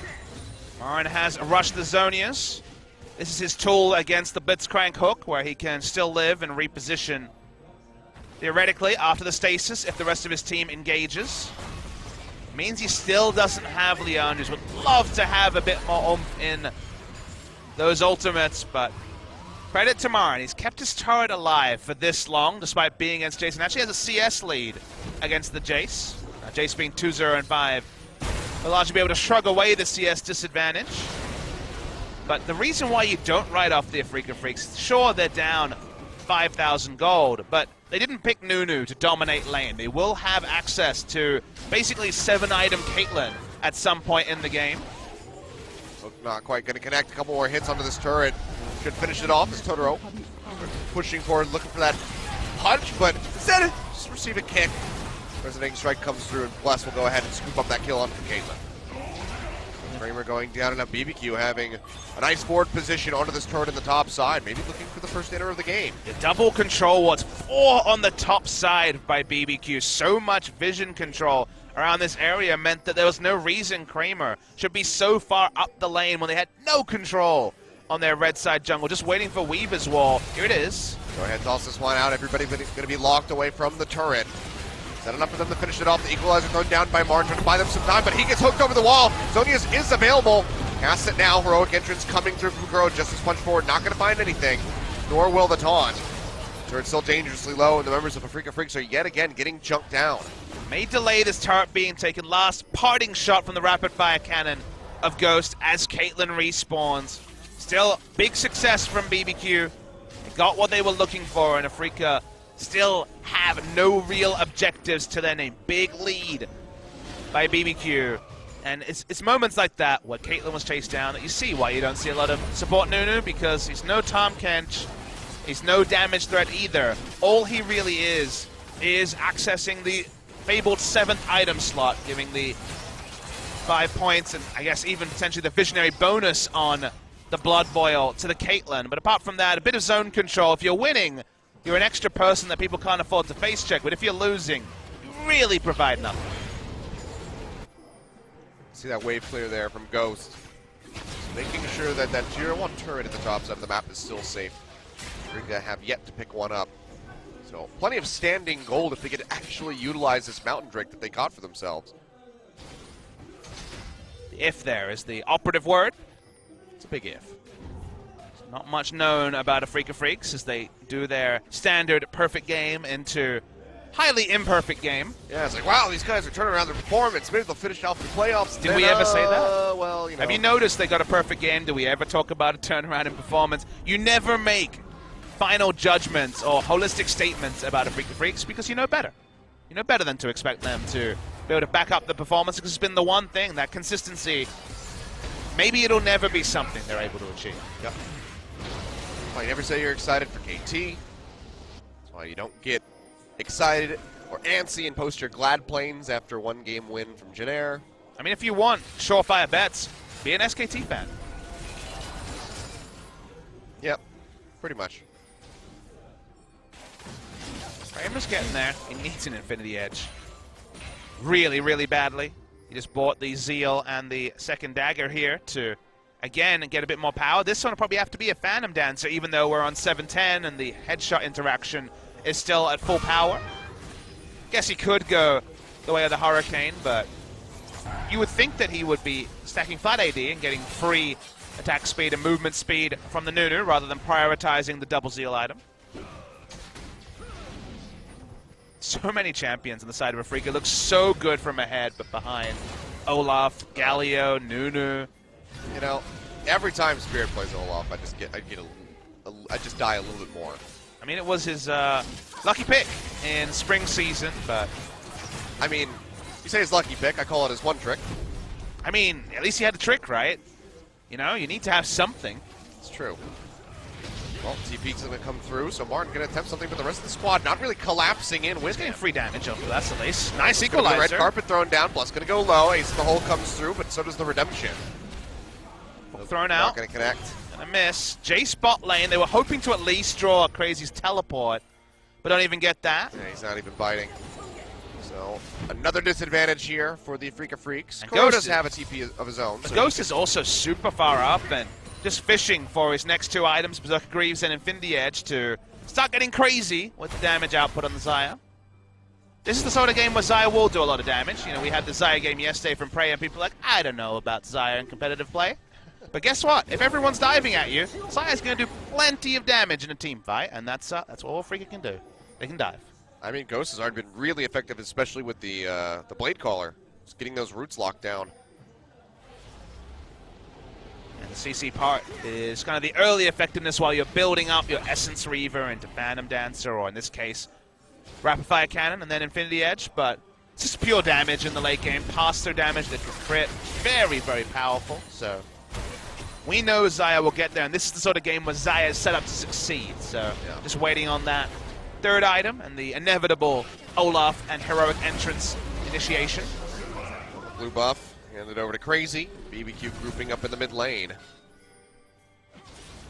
Marin has rushed the Zonias. This is his tool against the Blitzcrank hook, where he can still live and reposition theoretically after the stasis if the rest of his team engages. Means he still doesn't have Leandri's. Would love to have a bit more oomph in those ultimates, but credit to Marin. He's kept his turret alive for this long, despite being against Jace. And actually has a CS lead against the Jace. Jace being 2-0 and 5. He'll largely be able to shrug away the CS disadvantage. But the reason why you don't write off the Freaking Freaks, sure, they're down 5,000 gold, but they didn't pick Nunu to dominate lane. They will have access to basically 7-item Caitlyn at some point in the game. Not quite going to connect. A couple more hits onto this turret. Should finish it off as Totoro pushing forward, looking for that punch, but instead just receive a kick. Resonating Strike comes through, and Bless will go ahead and scoop up that kill onto Caitlyn. Kramer going down, and now BBQ having a nice forward position onto this turret in the top side, maybe looking for the first inner of the game. The double control was 4 on the top side by BBQ. So much vision control around this area meant that there was no reason Kramer should be so far up the lane when they had no control on their red side jungle, just waiting for Weaver's Wall. Here it is. Go ahead, toss this one out. Everybody going to be locked away from the turret. Is that enough for them to finish it off? The Equalizer thrown down by Martin, trying to buy them some time, but he gets hooked over the wall. Zonias is available. Casts it now. Heroic entrance coming through from Kuro. Just as punch forward. Not going to find anything, nor will the taunt. Turret's still dangerously low, and the members of Afrika Freaks are yet again getting junked down. May delay this turret being taken. Last parting shot from the rapid fire cannon of Ghost as Caitlyn respawns. Still big success from BBQ. They got what they were looking for, and Afrika still have no real objectives to their name. Big lead by BBQ. And it's moments like that where Caitlyn was chased down that you see why you don't see a lot of support Nunu, because he's no Tom Kench. He's no damage threat either. All he really is accessing the fabled 7th item slot, giving the 5 points and I guess even potentially the visionary bonus on the Blood Boil to the Caitlyn. But apart from that, a bit of zone control. If you're winning, you're an extra person that people can't afford to face check. But if you're losing, you really provide nothing. See that wave clear there from Ghost. Making sure that that tier 1 turret at the top side of the map is still safe. Afrika have yet to pick one up. So plenty of standing gold if they could actually utilize this Mountain Drake that they caught for themselves. The if there is the operative word. It's a big if. There's not much known about Afrika Freaks as they do their standard perfect game into highly imperfect game. Yeah, it's like, wow, these guys are turning around their performance. Maybe they'll finish off the playoffs. Did we ever say that? Well, you know. Have you noticed they got a perfect game? Do we ever talk about a turnaround in performance? You never make final judgments or holistic statements about Afrika Freaks because you know better. You know better than to expect them to be able to back up the performance, because it's been the one thing, that consistency. Maybe it'll never be something they're able to achieve. Yep. That's why you never say you're excited for KT. That's why you don't get excited or antsy and post your glad planes after one game win from Janair. I mean, if you want surefire bets, be an SKT fan. Yep, pretty much. Kramer's getting there. He needs an Infinity Edge. Really, really badly. He just bought the Zeal and the second dagger here to, again, get a bit more power. This one will probably have to be a Phantom Dancer, even though we're on 710 and the headshot interaction is still at full power. Guess he could go the way of the Hurricane, but you would think that he would be stacking flat AD and getting free attack speed and movement speed from the Nunu rather than prioritizing the double Zeal item. So many champions on the side of Afrika. Looks so good from ahead, but behind Olaf, Galio, Nunu. You know, every time Spirit plays Olaf, I just die a little bit more. I mean, it was his lucky pick in spring season, but I mean, you say his lucky pick, I call it his one trick. I mean, at least he had a trick, right? You know, you need to have something. It's true. Well, TP's going to come through, so Martin going to attempt something for the rest of the squad. Not really collapsing in with He's getting him. free damage over that's at least. Nice equalizer. Red carpet thrown down, Plus going to go low. Ace of the hole comes through, but so does the Redemption. Thrown out. Not going to connect. And a miss. J spot lane. They were hoping to at least draw Crazy's teleport, but don't even get that. Yeah, he's not even biting. So, another disadvantage here for the Afrika Freaks. And Crow Ghost does have a TP of his own. The So Ghost is also super far up and just fishing for his next two items, Berserker Greaves and Infinity Edge, to start getting crazy with the damage output on the Xayah. This is the sort of game where Xayah will do a lot of damage. You know, we had the Xayah game yesterday from Prey, and people are like, I don't know about Xayah in competitive play. But guess what? If everyone's diving at you, Xayah's going to do plenty of damage in a team fight, and that's what all Afrika can do. They can dive. I mean, Ghost has already been really effective, especially with the Blade Caller. Just getting those roots locked down. And the CC part is kind of the early effectiveness while you're building up your Essence Reaver into Phantom Dancer, or in this case, Rapid Fire Cannon and then Infinity Edge, but it's just pure damage in the late game. Pass-through damage that can crit. Very, very powerful. So we know Xayah will get there, and this is the sort of game where Xayah is set up to succeed. So yeah. Just waiting on that third item and the inevitable Olaf and heroic entrance initiation. Blue buff, handed over to Crazy. BBQ grouping up in the mid lane.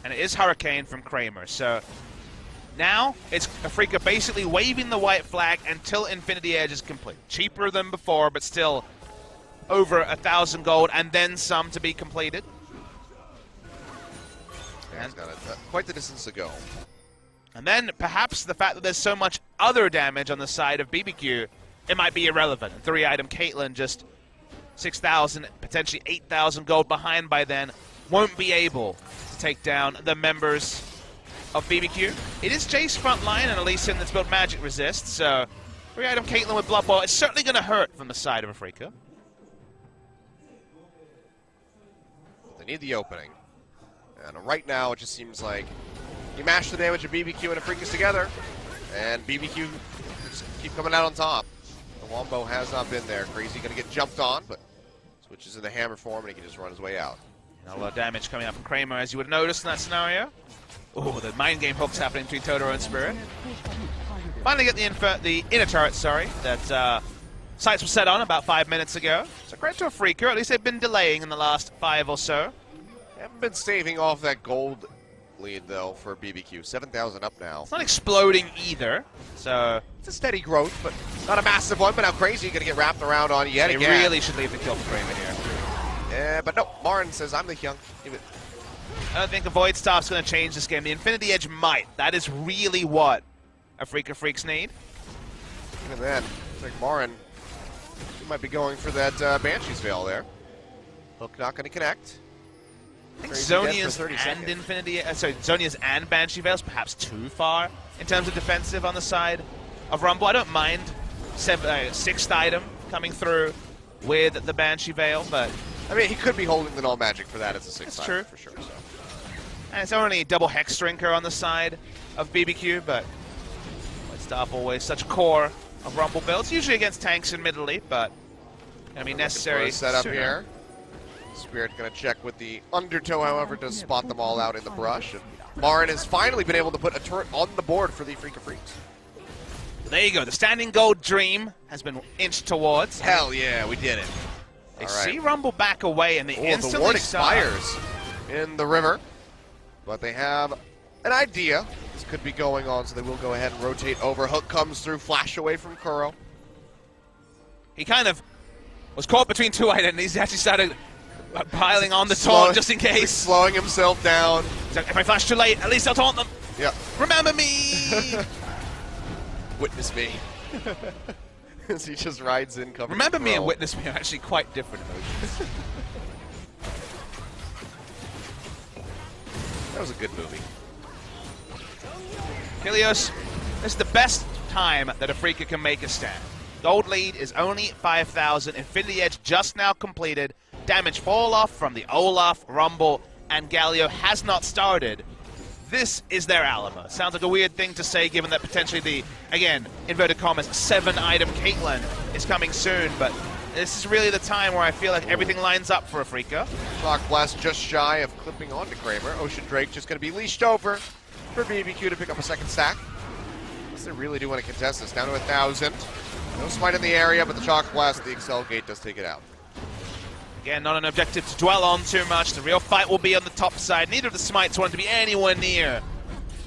And it is Hurricane from Kramer. So now it's Afrika basically waving the white flag until Infinity Edge is complete. Cheaper than before, but still over 1,000 gold and then some to be completed. Yeah, he's got quite the distance to go. And then perhaps the fact that there's so much other damage on the side of BBQ, it might be irrelevant. And 3-item Caitlyn just 6,000, potentially 8,000 gold behind by then, won't be able to take down the members of BBQ. It is Jay's front line and Elysian that's built magic resist, so 3-item Caitlyn with Blood Bowl, it's certainly going to hurt from the side of Afrika. They need the opening. And right now, it just seems like you mash the damage of BBQ and Afrika's together, and BBQ just keep coming out on top. The Wombo has not been there. Crazy going to get jumped on, but switches in the hammer form, and he can just run his way out. A lot of damage coming up from Kramer, as you would have noticed in that scenario. Oh, the mind game hooks happening between Totoro and Spirit. Finally get the inner turret, that sights were set on about 5 minutes ago. So credit to Afrika, at least they've been delaying in the last 5 or so. Haven't been staving off that gold lead, though, for BBQ. 7,000 up now. It's not exploding either, so... It's a steady growth, but not a massive one. But now Crazy going to get wrapped around on yet again. They really should leave the kill for Kramer here. Yeah, but no, Marin says, I'm the young. I don't think a Void Staff's going to change this game. The Infinity Edge might. That is really what Afrika Freaks need. Even then, I think Marin might be going for that Banshee's Veil there. Hook not going to connect. I think Zonia's and Zonia's and Banshee Veil's perhaps too far in terms of defensive on the side of Rumble. I don't mind 6th item coming through with the Banshee Veil, but... I mean, he could be holding the null magic for that as a 6th item. That's true. For sure. So. And it's only double Hex Drinker on the side of BBQ, but Staff always such a core of Rumble builds, usually against tanks in middle elite, but going to be necessary. Setup here. Spirit going to check with the undertow, however, to spot them all out in the brush. And Marin has finally been able to put a turret on the board for the Afrika Freaks. There you go. The standing gold dream has been inched towards. Hell yeah, we did it. They see Rumble back away, and they instantly the ward expires in the river. But they have an idea. This could be going on, so they will go ahead and rotate over. Hook comes through, flash away from Kuro. He kind of was caught between two identities. He actually started piling on the taunt just in case. Slowing himself down. Like, if I flash too late, at least I'll taunt them. Yep. Remember me! Witness me. As he just rides in. Remember me and witness me are actually quite different emotions. That was a good movie. Kilios, this is the best time that Afrika can make a stand. Gold lead is only 5,000. Infinity Edge just now completed. Damage fall off from the Olaf, Rumble, and Galio has not started. This is their Alamo. Sounds like a weird thing to say given that potentially the, again, inverted commas, 7-item Caitlyn is coming soon, but this is really the time where I feel like everything lines up for Afrika. Shock Blast just shy of clipping onto Kramer. Ocean Drake just going to be leashed over for BBQ to pick up a second stack. Unless they really do want to contest this. Down to 1,000. No smite in the area, but the Shock Blast, the Excel Gate does take it out. Again, not an objective to dwell on too much. The real fight will be on the top side. Neither of the smites wanted to be anywhere near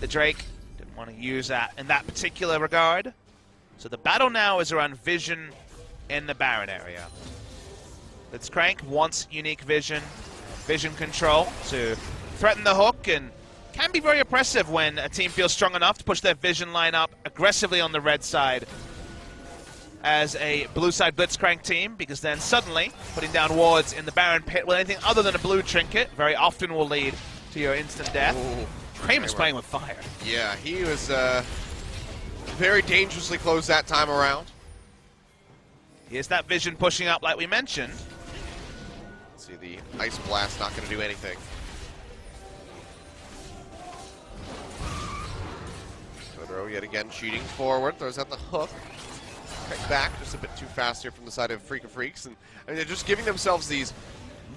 the Drake. Didn't want to use that in that particular regard. So the battle now is around vision in the Baron area. Blitzcrank wants unique vision control to threaten the hook, and can be very oppressive when a team feels strong enough to push their vision line up aggressively on the red side as a blue side Blitzcrank team, because then suddenly putting down wards in the Baron pit with anything other than a blue trinket very often will lead to your instant death. Kramer's playing with fire. Yeah, he was very dangerously close that time around. Here's that vision pushing up like we mentioned. See, the Ice Blast not going to do anything. Totoro yet again cheating forward, throws out the hook. Back just a bit too fast here from the side of Afrika Freaks, and I mean, they're just giving themselves these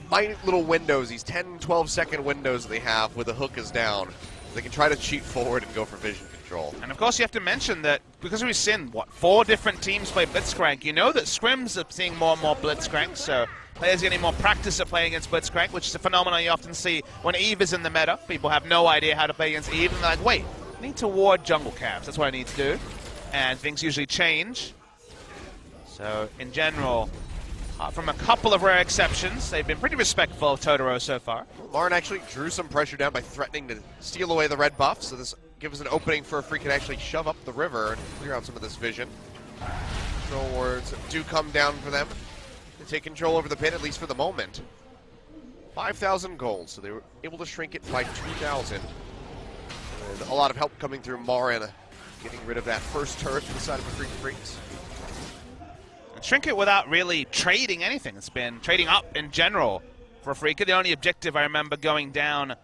minute little windows, these 10-12 second windows that they have where the hook is down. They can try to cheat forward and go for vision control. And of course you have to mention that because we've seen, 4 different teams play Blitzcrank, you know that scrims are seeing more and more Blitzcrank, so players getting more practice at playing against Blitzcrank, which is a phenomenon you often see when Eve is in the meta. People have no idea how to play against Eve, and they're like, wait, I need to ward jungle camps, that's what I need to do. And things usually change. So, in general, from a couple of rare exceptions, they've been pretty respectful of Totoro so far. Lauren actually drew some pressure down by threatening to steal away the red buff, so this gives an opening for Afrika to actually shove up the river and clear out some of this vision. Control wards do come down for them to take control over the pit, at least for the moment. 5,000 gold, so they were able to shrink it by 2,000. And a lot of help coming through Marin, getting rid of that first turret to the side of the Freaks. Trinket without really trading anything. It's been trading up in general for Freaka. The only objective I remember going down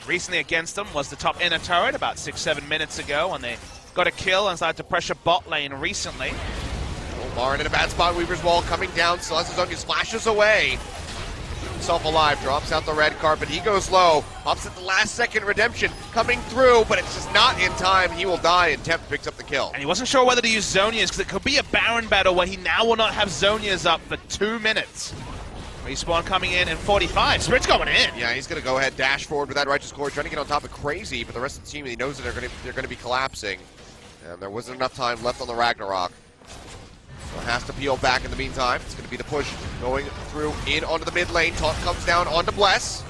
recently against them was the top inner turret about 6-7 minutes ago when they got a kill and started to pressure bot lane recently. Oh, Marin in a bad spot. Weaver's Wall coming down. Celestis flashes away. Himself alive, drops out the red carpet. He goes low, pops at the last second redemption coming through, but it's just not in time. He will die, and Temp picks up the kill. And he wasn't sure whether to use Zonias because it could be a Baron battle where he now will not have Zonias up for 2 minutes. Respawn coming in 45. Spirit's going in. Yeah, he's going to go ahead, dash forward with that Righteous Core, trying to get on top of Crazy, but the rest of the team, he knows that they're going to be collapsing. And there wasn't enough time left on the Ragnarok. So has to peel back in the meantime. It's going to be the push going through in onto the mid lane. Taunt comes down onto Bless.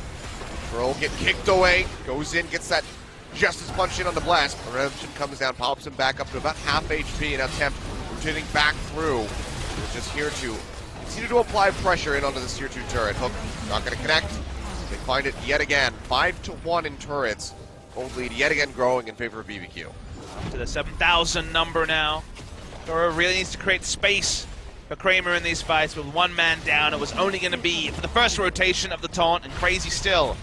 Pearl get kicked away. Goes in, gets that Justice punch in on the Bless. Redemption comes down, pops him back up to about half HP. And now Temp rotating back through. He's just here to continue to apply pressure in onto this tier 2 turret. Hook not going to connect. They find it yet again. 5-1 in turrets. Gold lead yet again growing in favor of BBQ. Up to the 7,000 number now. Dora really needs to create space for Kramer in these fights. With one man down, it was only going to be for the first rotation of the taunt, and Crazy still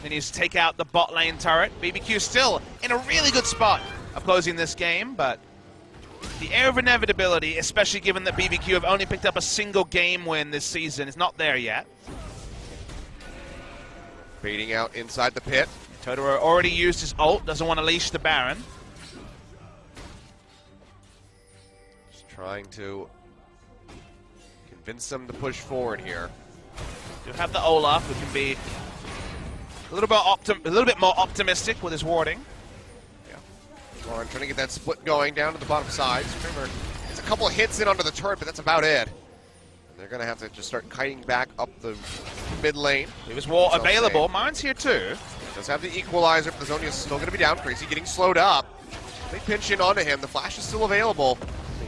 needs to take out the bot lane turret. BBQ still in a really good spot of closing this game, but the air of inevitability, especially given that BBQ have only picked up a single game win this season, is not there yet. Baiting out inside the pit. Totoro already used his ult, doesn't want to leash the Baron. Trying to convince them to push forward here. You have the Olaf, who can be a little bit more optimistic with his warding. Yeah. Lauren trying to get that split going down to the bottom side. Screamer gets a couple of hits in onto the turret, but that's about it. And they're going to have to just start kiting back up the mid lane. He was wall available. Mine's here too. Does have the equalizer, but the Zonia's still going to be down. Crazy getting slowed up. They pinch in onto him. The flash is still available.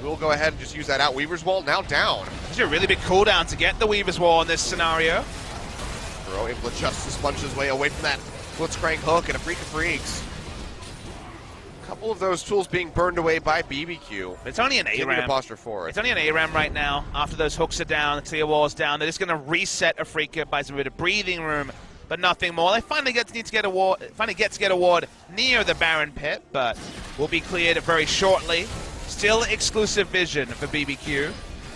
We'll go ahead and just use that out. Weaver's Wall now down. This is a really big cooldown to get the Weaver's Wall in this scenario. Bro able to Justice punch his way away from that Blitzcrank hook and a Freak of Freaks. A couple of those tools being burned away by BBQ. But it's only an ARAM. Posture forward. It's only an ARAM right now. After those hooks are down, the clear wall's down. They're just going to reset a Freaka by some bit of breathing room, but nothing more. They finally get to get a ward near the Baron pit, but will be cleared very shortly. Still exclusive vision for BBQ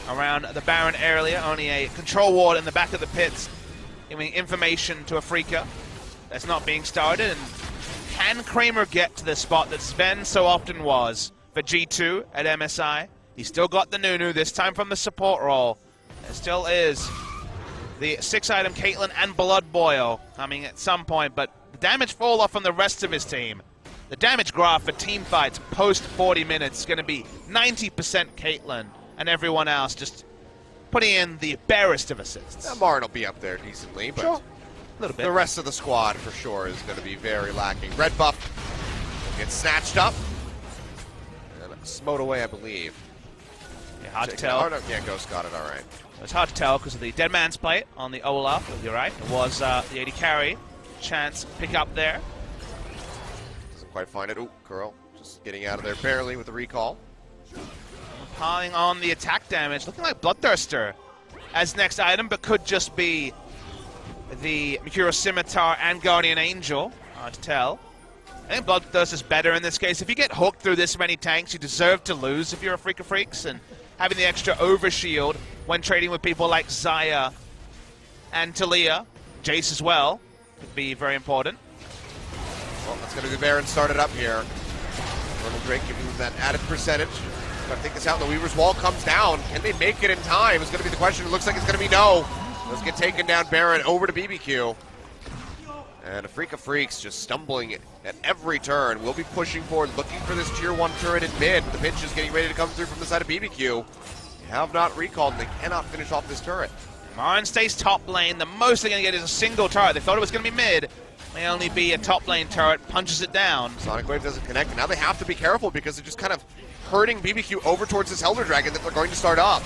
around the Baron area. Only a control ward in the back of the pits, giving information to a Freaka that's not being started. And can Kramer get to the spot that Sven so often was for G2 at MSI? He's still got the Nunu, this time from the support role. There still is the 6-item Caitlyn and Blood Boil coming at some point, but the damage fall off on the rest of his team. The damage graph for team fights post 40 minutes is going to be 90% Caitlyn and everyone else just putting in the barest of assists. Now, Marin will be up there decently, but sure. A little bit. The rest of the squad for sure is going to be very lacking. Red buff gets snatched up and smote away, I believe. Yeah, hard to tell. Yeah, Ghost got it, all right. It's hard to tell because of the Dead Man's Plate on the Olaf. You're right. It was the AD carry chance pick up there. Quite find it. Ooh, Curl just getting out of there barely with the recall. Piling on the attack damage, looking like Bloodthirster as next item, but could just be the Mikuro Scimitar and Guardian Angel. Hard to tell. I think Bloodthirst is better in this case. If you get hooked through this many tanks, you deserve to lose if you're a Freak of Freaks, and having the extra overshield when trading with people like Xayah and Talia, Jace as well, could be very important. Well, that's going to be Baron started up here. Colonel Drake giving them that added percentage. Got to take this out, and the Weaver's Wall comes down. Can they make it in time? Is going to be the question. It looks like it's going to be no. Let's get taken down. Baron over to BBQ. And a Freak of Freaks just stumbling at every turn. We'll be pushing forward, looking for this tier 1 turret in mid. The pinch is getting ready to come through from the side of BBQ. They have not recalled, and they cannot finish off this turret. Marin stays top lane. The most they're going to get is a single turret. They thought it was going to be mid. May only be a top lane turret, punches it down. Sonic Wave doesn't connect, and now they have to be careful because they're just kind of hurting BBQ over towards this Elder Dragon that they're going to start up.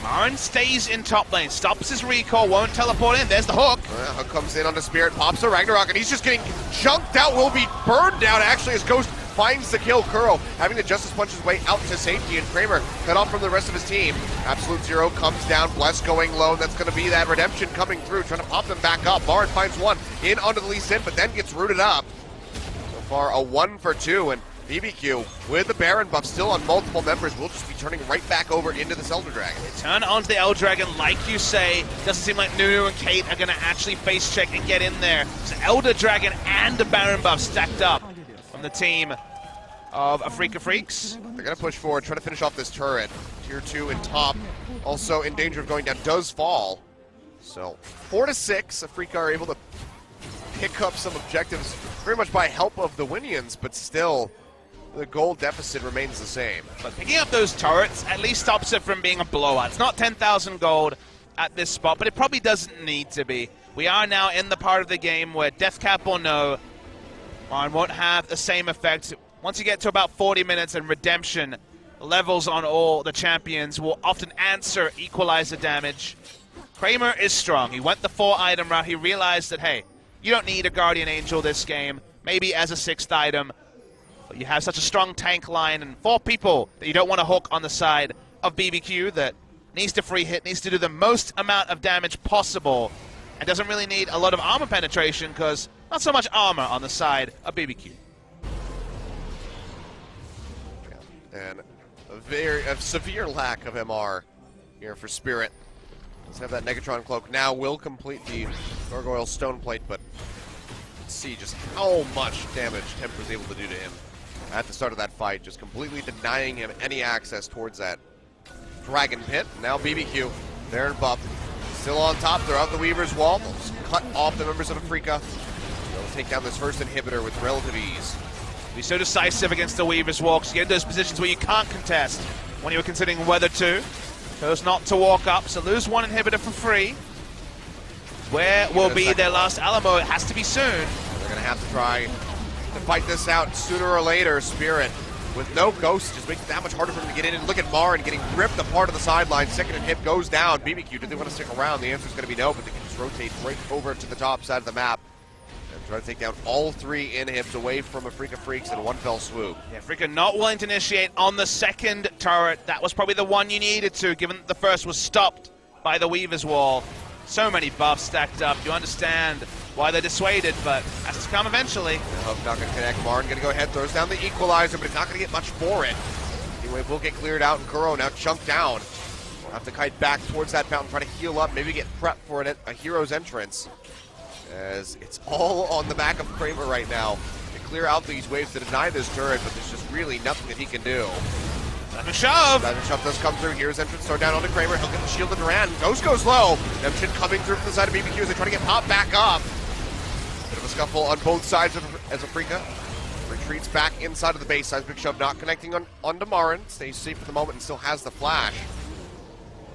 Marin stays in top lane, stops his recall, won't teleport in. There's the hook. Hook comes in on the Spirit, pops a Ragnarok, and he's just getting chunked out, will be burned down actually as Ghost finds the kill. Kuro having to Justice punch his way out to safety, and Kramer cut off from the rest of his team. Absolute Zero comes down, Bless going low, and that's going to be that Redemption coming through, trying to pop them back up. Marin finds one in onto the Lee Sin, but then gets rooted up. So far, a 1 for 2, and BBQ, with the Baron buff still on multiple members, will just be turning right back over into this Elder Dragon. Turn onto the Elder Dragon, like you say. Doesn't seem like Nunu and Kate are going to actually face check and get in there. So Elder Dragon and the Baron buff stacked up from the team of Afrika Freaks. They're going to push forward, try to finish off this turret. Tier 2 in top, also in danger of going down, does fall. So 4 to 6, Afrika are able to pick up some objectives very much by help of the Winians, but still the gold deficit remains the same. But picking up those turrets at least stops it from being a blowout. It's not 10,000 gold at this spot, but it probably doesn't need to be. We are now in the part of the game where death cap or no, Marin won't have the same effect. Once you get to about 40 minutes and Redemption levels on all the champions will often answer equalizer damage. Kramer is strong. He went the 4-item route. He realized that, hey, you don't need a Guardian Angel this game, maybe as a 6th item. You have such a strong tank line and 4 people that you don't want to hook on the side of BBQ that needs to free hit, needs to do the most amount of damage possible, and doesn't really need a lot of armor penetration because not so much armor on the side of BBQ. And a severe lack of MR here for Spirit. Let's have that Negatron Cloak now will complete the Gargoyle Stone Plate, but let's see just how much damage Temp was able to do to him at the start of that fight, just completely denying him any access towards that Dragon Pit. Now BBQ, they're in buff, still on top, they're out the Weaver's Wall. They'll just cut off the members of Afrika. They'll take down this first inhibitor with relative ease. Be so decisive against the Weaver's Wall, because you get in those positions where you can't contest when you were considering whether to. Chose not to walk up, so lose 1 inhibitor for free. Where will be their last Alamo? It has to be soon. They're going to have to try to fight this out sooner or later. Spirit, with no Ghost, just makes it that much harder for him to get in. And look at Marin getting ripped apart of the sideline. Second inhib goes down. BBQ, do they want to stick around? The answer is going to be no, but they can just rotate right over to the top side of the map and try to take down all 3 inhibs away from Afrika Freaks in one fell swoop. Yeah, Afrika not willing to initiate on the second turret. That was probably the one you needed to, given that the first was stopped by the Weaver's Wall. So many buffs stacked up. You understand why they're dissuaded, but has to come eventually. Hook not going to connect. Marin going to go ahead, throws down the equalizer, but it's not going to get much for it. Anyway, will get cleared out, and Kuro now chunked down. We'll have to kite back towards that fountain, try to heal up, maybe get prepped for a hero's entrance. As it's all on the back of Kramer right now to clear out these waves to deny this turret, but there's just really nothing that he can do. Diamond Shove! Diamond Shove does come through. Here's entrance, throw down onto Kramer. He'll get the shield to Duran. Ghost goes low. Redemption coming through from the side of BBQ as they try to get popped back up. Bit of a scuffle on both sides as Afrika retreats back inside of the base. Seismic Shove not connecting onto Marin. Stays safe for the moment and still has the flash.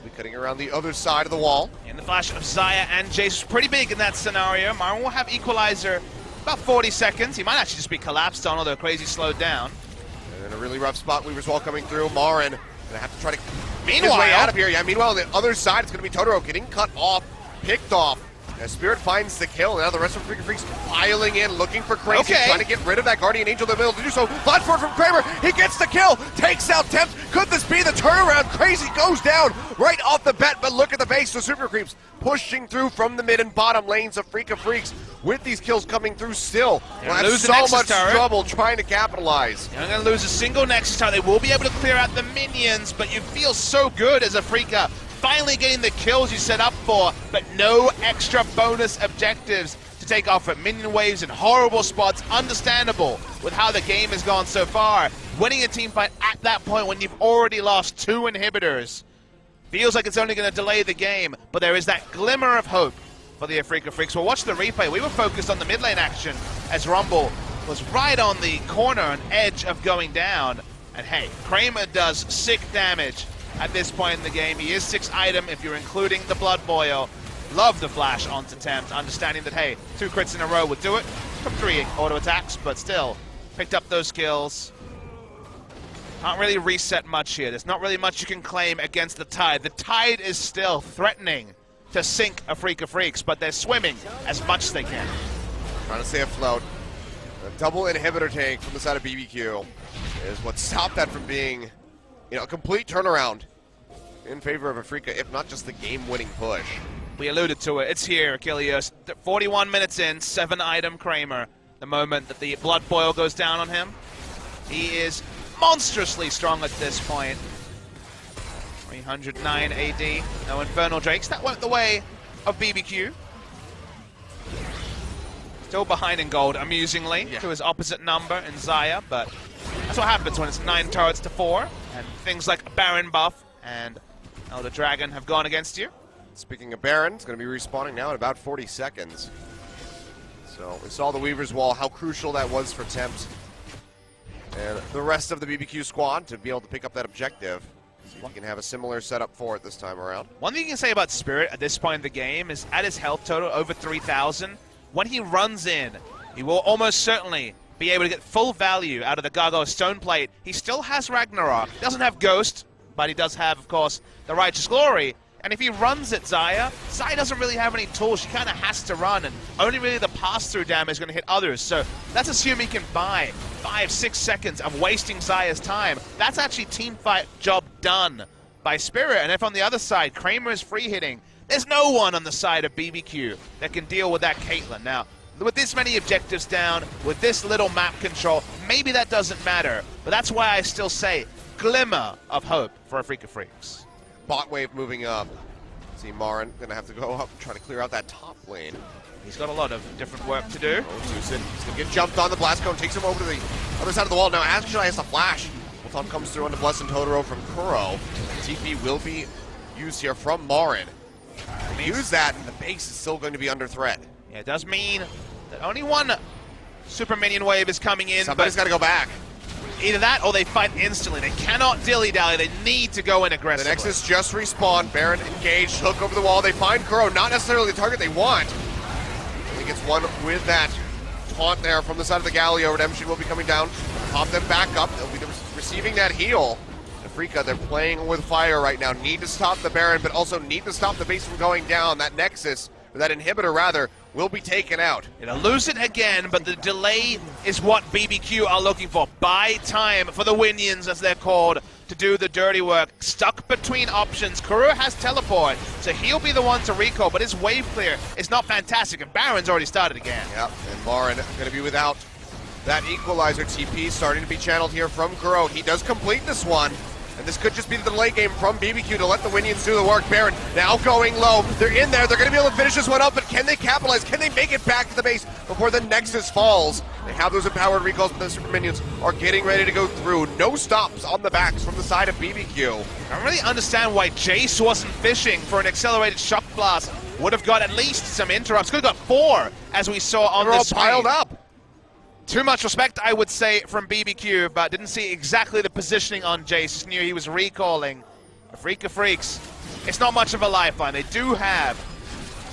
Be cutting around the other side of the wall. In the flash of Zaya and Jace was pretty big in that scenario. Marin will have equalizer about 40 seconds. He might actually just be collapsed on, although crazy slowed down. And in a really rough spot, Weaver's Wall coming through. Marin gonna have to try to meanwhile, get his way out of here. Yeah, meanwhile, on the other side, it's gonna be Totoro getting cut off, picked off. As Spirit finds the kill, now the rest of Afrika Freaks piling in, looking for Crazy, trying to get rid of that Guardian Angel. They'll be able to do so. Flash forward from Kramer, he gets the kill, takes out Tempt. Could this be the turnaround? Crazy goes down right off the bat, but look at the base. So Super Creeps pushing through from the mid and bottom lanes of Afrika Freaks with these kills coming through still. We'll have so much trouble trying to capitalize. You're not going to lose a single Nexus tower. They will be able to clear out the minions, but you feel so good as Afrika. Finally getting the kills you set up for, but no extra bonus objectives to take off at minion waves in horrible spots. Understandable with how the game has gone so far. Winning a team fight at that point when you've already lost 2 inhibitors feels like it's only going to delay the game, but there is that glimmer of hope for the Afrika Freaks. We'll watch the replay. We were focused on the mid lane action as Rumble was right on the corner and edge of going down. And hey, Kramer does sick damage at this point in the game. He is 6th item if you're including the Blood Boil. Love the flash onto Tempt, understanding that, hey, 2 crits in a row would do it. From 3 auto attacks, but still picked up those kills. Can't really reset much here. There's not really much you can claim against the Tide. The Tide is still threatening to sink a Freak of Freaks, but they're swimming as much as they can. Trying to stay afloat. A double inhibitor tank from the side of BBQ is what stopped that from being, a complete turnaround in favor of Afrika, if not just the game-winning push. We alluded to it. It's here, Achilles. 41 minutes in, 7-item Kramer. The moment that the blood boil goes down on him, he is monstrously strong at this point. 309 AD, no Infernal Drakes. That went the way of BBQ. Still behind in gold, amusingly, to his opposite number in Xayah, but that's what happens when it's 9 turrets to 4, and things like Baron buff and Elder Dragon have gone against you. Speaking of Baron, it's going to be respawning now in about 40 seconds. So we saw the Weaver's Wall, how crucial that was for Temps and the rest of the BBQ squad to be able to pick up that objective. So we can have a similar setup for it this time around. One thing you can say about Spirit at this point in the game is at his health total, over 3,000, when he runs in, he will almost certainly be able to get full value out of the Gargoyle Stone Plate. He still has Ragnarok. He doesn't have Ghost, but he does have, of course, the Righteous Glory. And if he runs at Xayah, Xayah doesn't really have any tools. She kind of has to run, and only really the pass-through damage is going to hit others. So let's assume he can buy 5-6 seconds of wasting Xayah's time. That's actually team fight job done by Spirit. And if on the other side, Kramer is free hitting, there's no one on the side of BBQ that can deal with that Caitlyn. Now, with this many objectives down, with this little map control, maybe that doesn't matter. But that's why I still say glimmer of hope for Afrika Freaks. Bot wave moving up. See Marin going to have to go up and try to clear out that top lane. He's got a lot of different work to do. Oh, Tucson, he's going to get jumped on. The blast cone takes him over to the other side of the wall. Now Ashkai has the flash. Ulton comes through on the Blessed Totoro from Kuro. TP will be used here from Marin. Use that, and the base is still going to be under threat. Yeah, it does mean that only one super minion wave is coming in. Somebody's got to go back. Either that or they fight instantly. They cannot dilly-dally. They need to go in aggressively. The Nexus just respawned. Baron engaged. Hook over the wall. They find Kuro. Not necessarily the target they want. He gets one with that taunt there from the side of the Galio. Redemption will be coming down. Pop them back up. They'll be receiving that heal. Afrika, they're playing with fire right now. Need to stop the Baron, but also need to stop the base from going down. That Nexus, or that inhibitor rather, will be taken out. It'll lose it again, but the delay is what BBQ are looking for. Buy time for the Winions, as they're called, to do the dirty work. Stuck between options. Kuro has teleport, so he'll be the one to recall, but his wave clear is not fantastic, and Baron's already started again. Yep, and Marin going to be without that equalizer. TP starting to be channeled here from Kuro. He does complete this one. And this could just be the delay game from BBQ to let the Winions do the work. Baron now going low. They're in there. They're going to be able to finish this one up, but can they capitalize? Can they make it back to the base before the Nexus falls? They have those empowered recalls, but the super minions are getting ready to go through. No stops on the backs from the side of BBQ. I don't really understand why Jace wasn't fishing for an accelerated shock blast. Would have got at least some interrupts. Could have got 4, as we saw on They're this all piled up. Too much respect, I would say, from BBQ, but didn't see exactly the positioning on Jace. Just knew he was recalling. Afrika Freaks, it's not much of a lifeline. They do have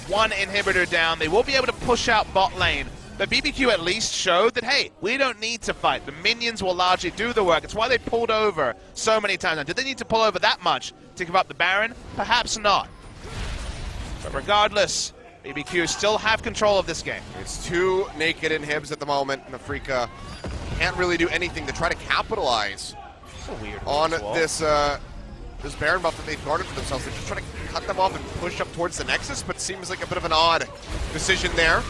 one inhibitor down. They will be able to push out bot lane, but BBQ at least showed that, hey, we don't need to fight. The minions will largely do the work. It's why they pulled over so many times. Now, did they need to pull over that much to give up the Baron? Perhaps not. But regardless, BBQ still have control of this game. It's 2 naked inhibs at the moment, and Afrika can't really do anything to try to capitalize on this this Baron buff that they've guarded for themselves. They're just trying to cut them off and push up towards the Nexus, but seems like a bit of an odd decision there.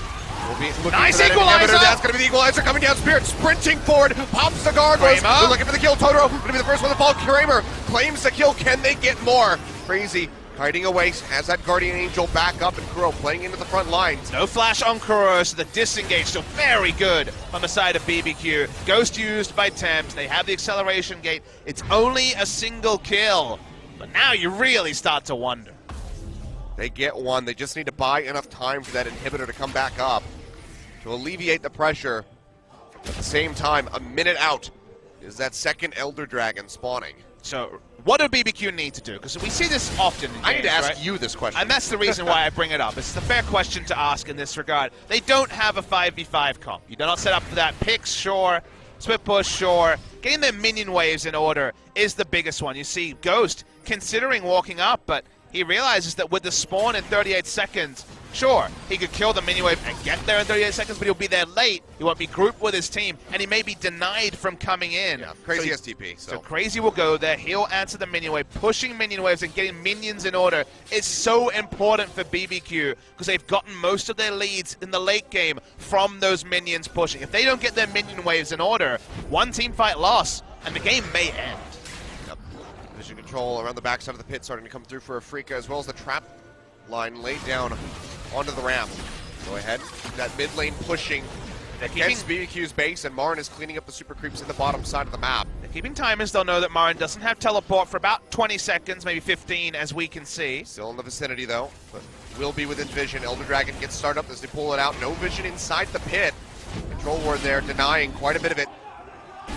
We'll be looking nice for that equalizer! inhibitor. That's going to be the equalizer coming down. Spirit sprinting forward, pops the gargoyles. They're looking for the kill. Totoro going to be the first one to fall. Kramer claims the kill. Can they get more? Crazy. Hiding away, has that Guardian Angel back up, and Kuro playing into the front lines. No flash on Kuro, so the disengage still very good on the side of BBQ. Ghost used by Temps. They have the acceleration gate. It's only a single kill, but now you really start to wonder. They get one. They just need to buy enough time for that inhibitor to come back up to alleviate the pressure. At the same time, a minute out is that second Elder Dragon spawning. So what do BBQ need to do? Because we see this often in games, I need to ask right? you this question. And that's the reason why I bring it up. It's a fair question to ask in this regard. They don't have a 5v5 comp. You do not set up for that. Picks, sure. split push, sure. Getting their minion waves in order is the biggest one. You see Ghost considering walking up, but he realizes that with the spawn in 38 seconds, sure, he could kill the minion wave and get there in 38 seconds, but he'll be there late. He won't be grouped with his team, and he may be denied from coming in. Yeah, Crazy STP. So Crazy will go there. He'll answer the minion wave. Pushing minion waves and getting minions in order is so important for BBQ because they've gotten most of their leads in the late game from those minions pushing. If they don't get their minion waves in order, one team fight loss, and the game may end. Yep. Vision control around the backside of the pit starting to come through for Afrika, as well as the trap line laid down onto the ramp. Go ahead. That mid lane pushing against BBQ's base, and Marin is cleaning up the super creeps in the bottom side of the map. They're keeping timers. They'll know that Marin doesn't have teleport for about 20 seconds, maybe 15, as we can see. Still in the vicinity, though, but will be within vision. Elder Dragon gets started up as they pull it out. No vision inside the pit. Control ward there, denying quite a bit of it.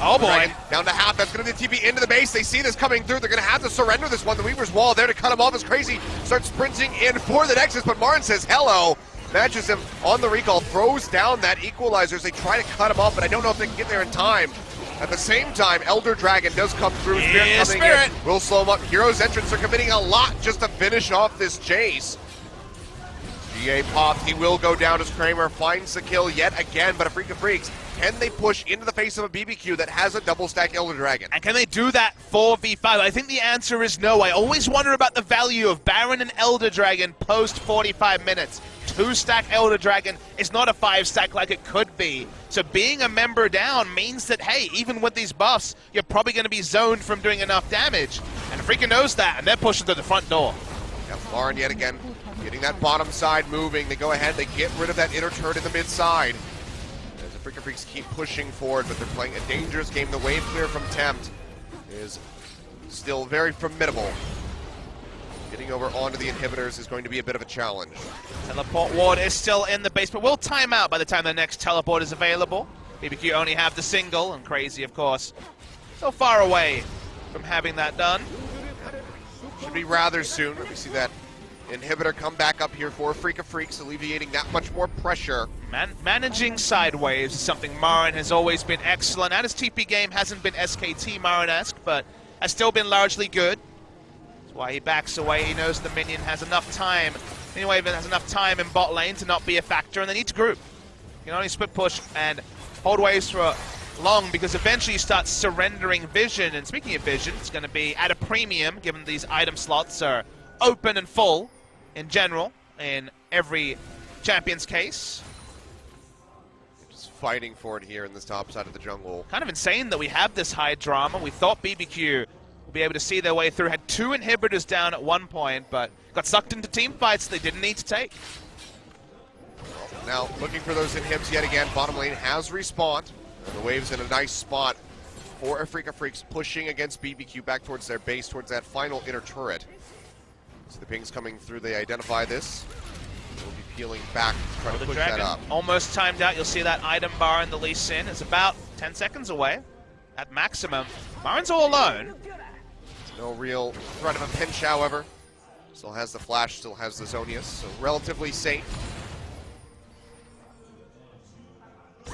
Oh boy. Dragon down to half. That's going to be the TP into the base. They see this coming through. They're going to have to surrender this one. The Weaver's Wall there to cut him off as Crazy starts sprinting in for the Nexus, but Marin says hello. Matches him on the recall, throws down that equalizer as they try to cut him off, but I don't know if they can get there in time. At the same time, Elder Dragon does come through. Spirit in. Will slow him up. Heroes entrance are committing a lot just to finish off this chase. GA popped. He will go down as Kramer finds the kill yet again, but Afrika Freaks, can they push into the face of a BBQ that has a double stack Elder Dragon? And can they do that 4v5? I think the answer is no. I always wonder about the value of Baron and Elder Dragon post 45 minutes. 2-stack Elder Dragon is not a 5-stack like it could be. So being a member down means that, hey, even with these buffs, you're probably going to be zoned from doing enough damage. And Afrika knows that, and they're pushing to the front door. Yep, Marin yet again getting that bottom side moving. They go ahead, they get rid of that inner turret in the mid side. As the Afrika Freaks keep pushing forward, but they're playing a dangerous game. The wave clear from Tempt is still very formidable. Getting over onto the inhibitors is going to be a bit of a challenge. Teleport ward is still in the base, but will time out by the time the next teleport is available. BBQ only have the single, and Crazy, of course, so far away from having that done. Should be rather soon. We see that inhibitor come back up here for Afrika Freaks, alleviating that much more pressure. Managing sideways is something Marin has always been excellent at. His TP game hasn't been SKT Marin-esque, but has still been largely good. That's why he backs away. He knows the minion has enough time. Anyway, has enough time in bot lane to not be a factor, and they need to group. You can only split push and hold waves for long because eventually you start surrendering vision. And speaking of vision, it's going to be at a premium given these item slots are open and full in general in every champion's case. Just fighting for it here in this top side of the jungle. Kind of insane that we have this high drama. We thought BBQ would be able to see their way through. Had 2 inhibitors down at one point, but got sucked into team fights they didn't need to take. Now looking for those inhibs yet again. Bottom lane has respawned. And the wave's in a nice spot for Afrika Freaks, pushing against BBQ back towards their base, towards that final inner turret. So the ping's coming through, they identify this. We'll be peeling back, trying to push that up. Almost timed out. You'll see that item bar in the Lee Sin is about 10 seconds away at maximum. Marin's all alone. No real threat of a pinch, however. Still has the flash, still has the Zonius, so relatively safe.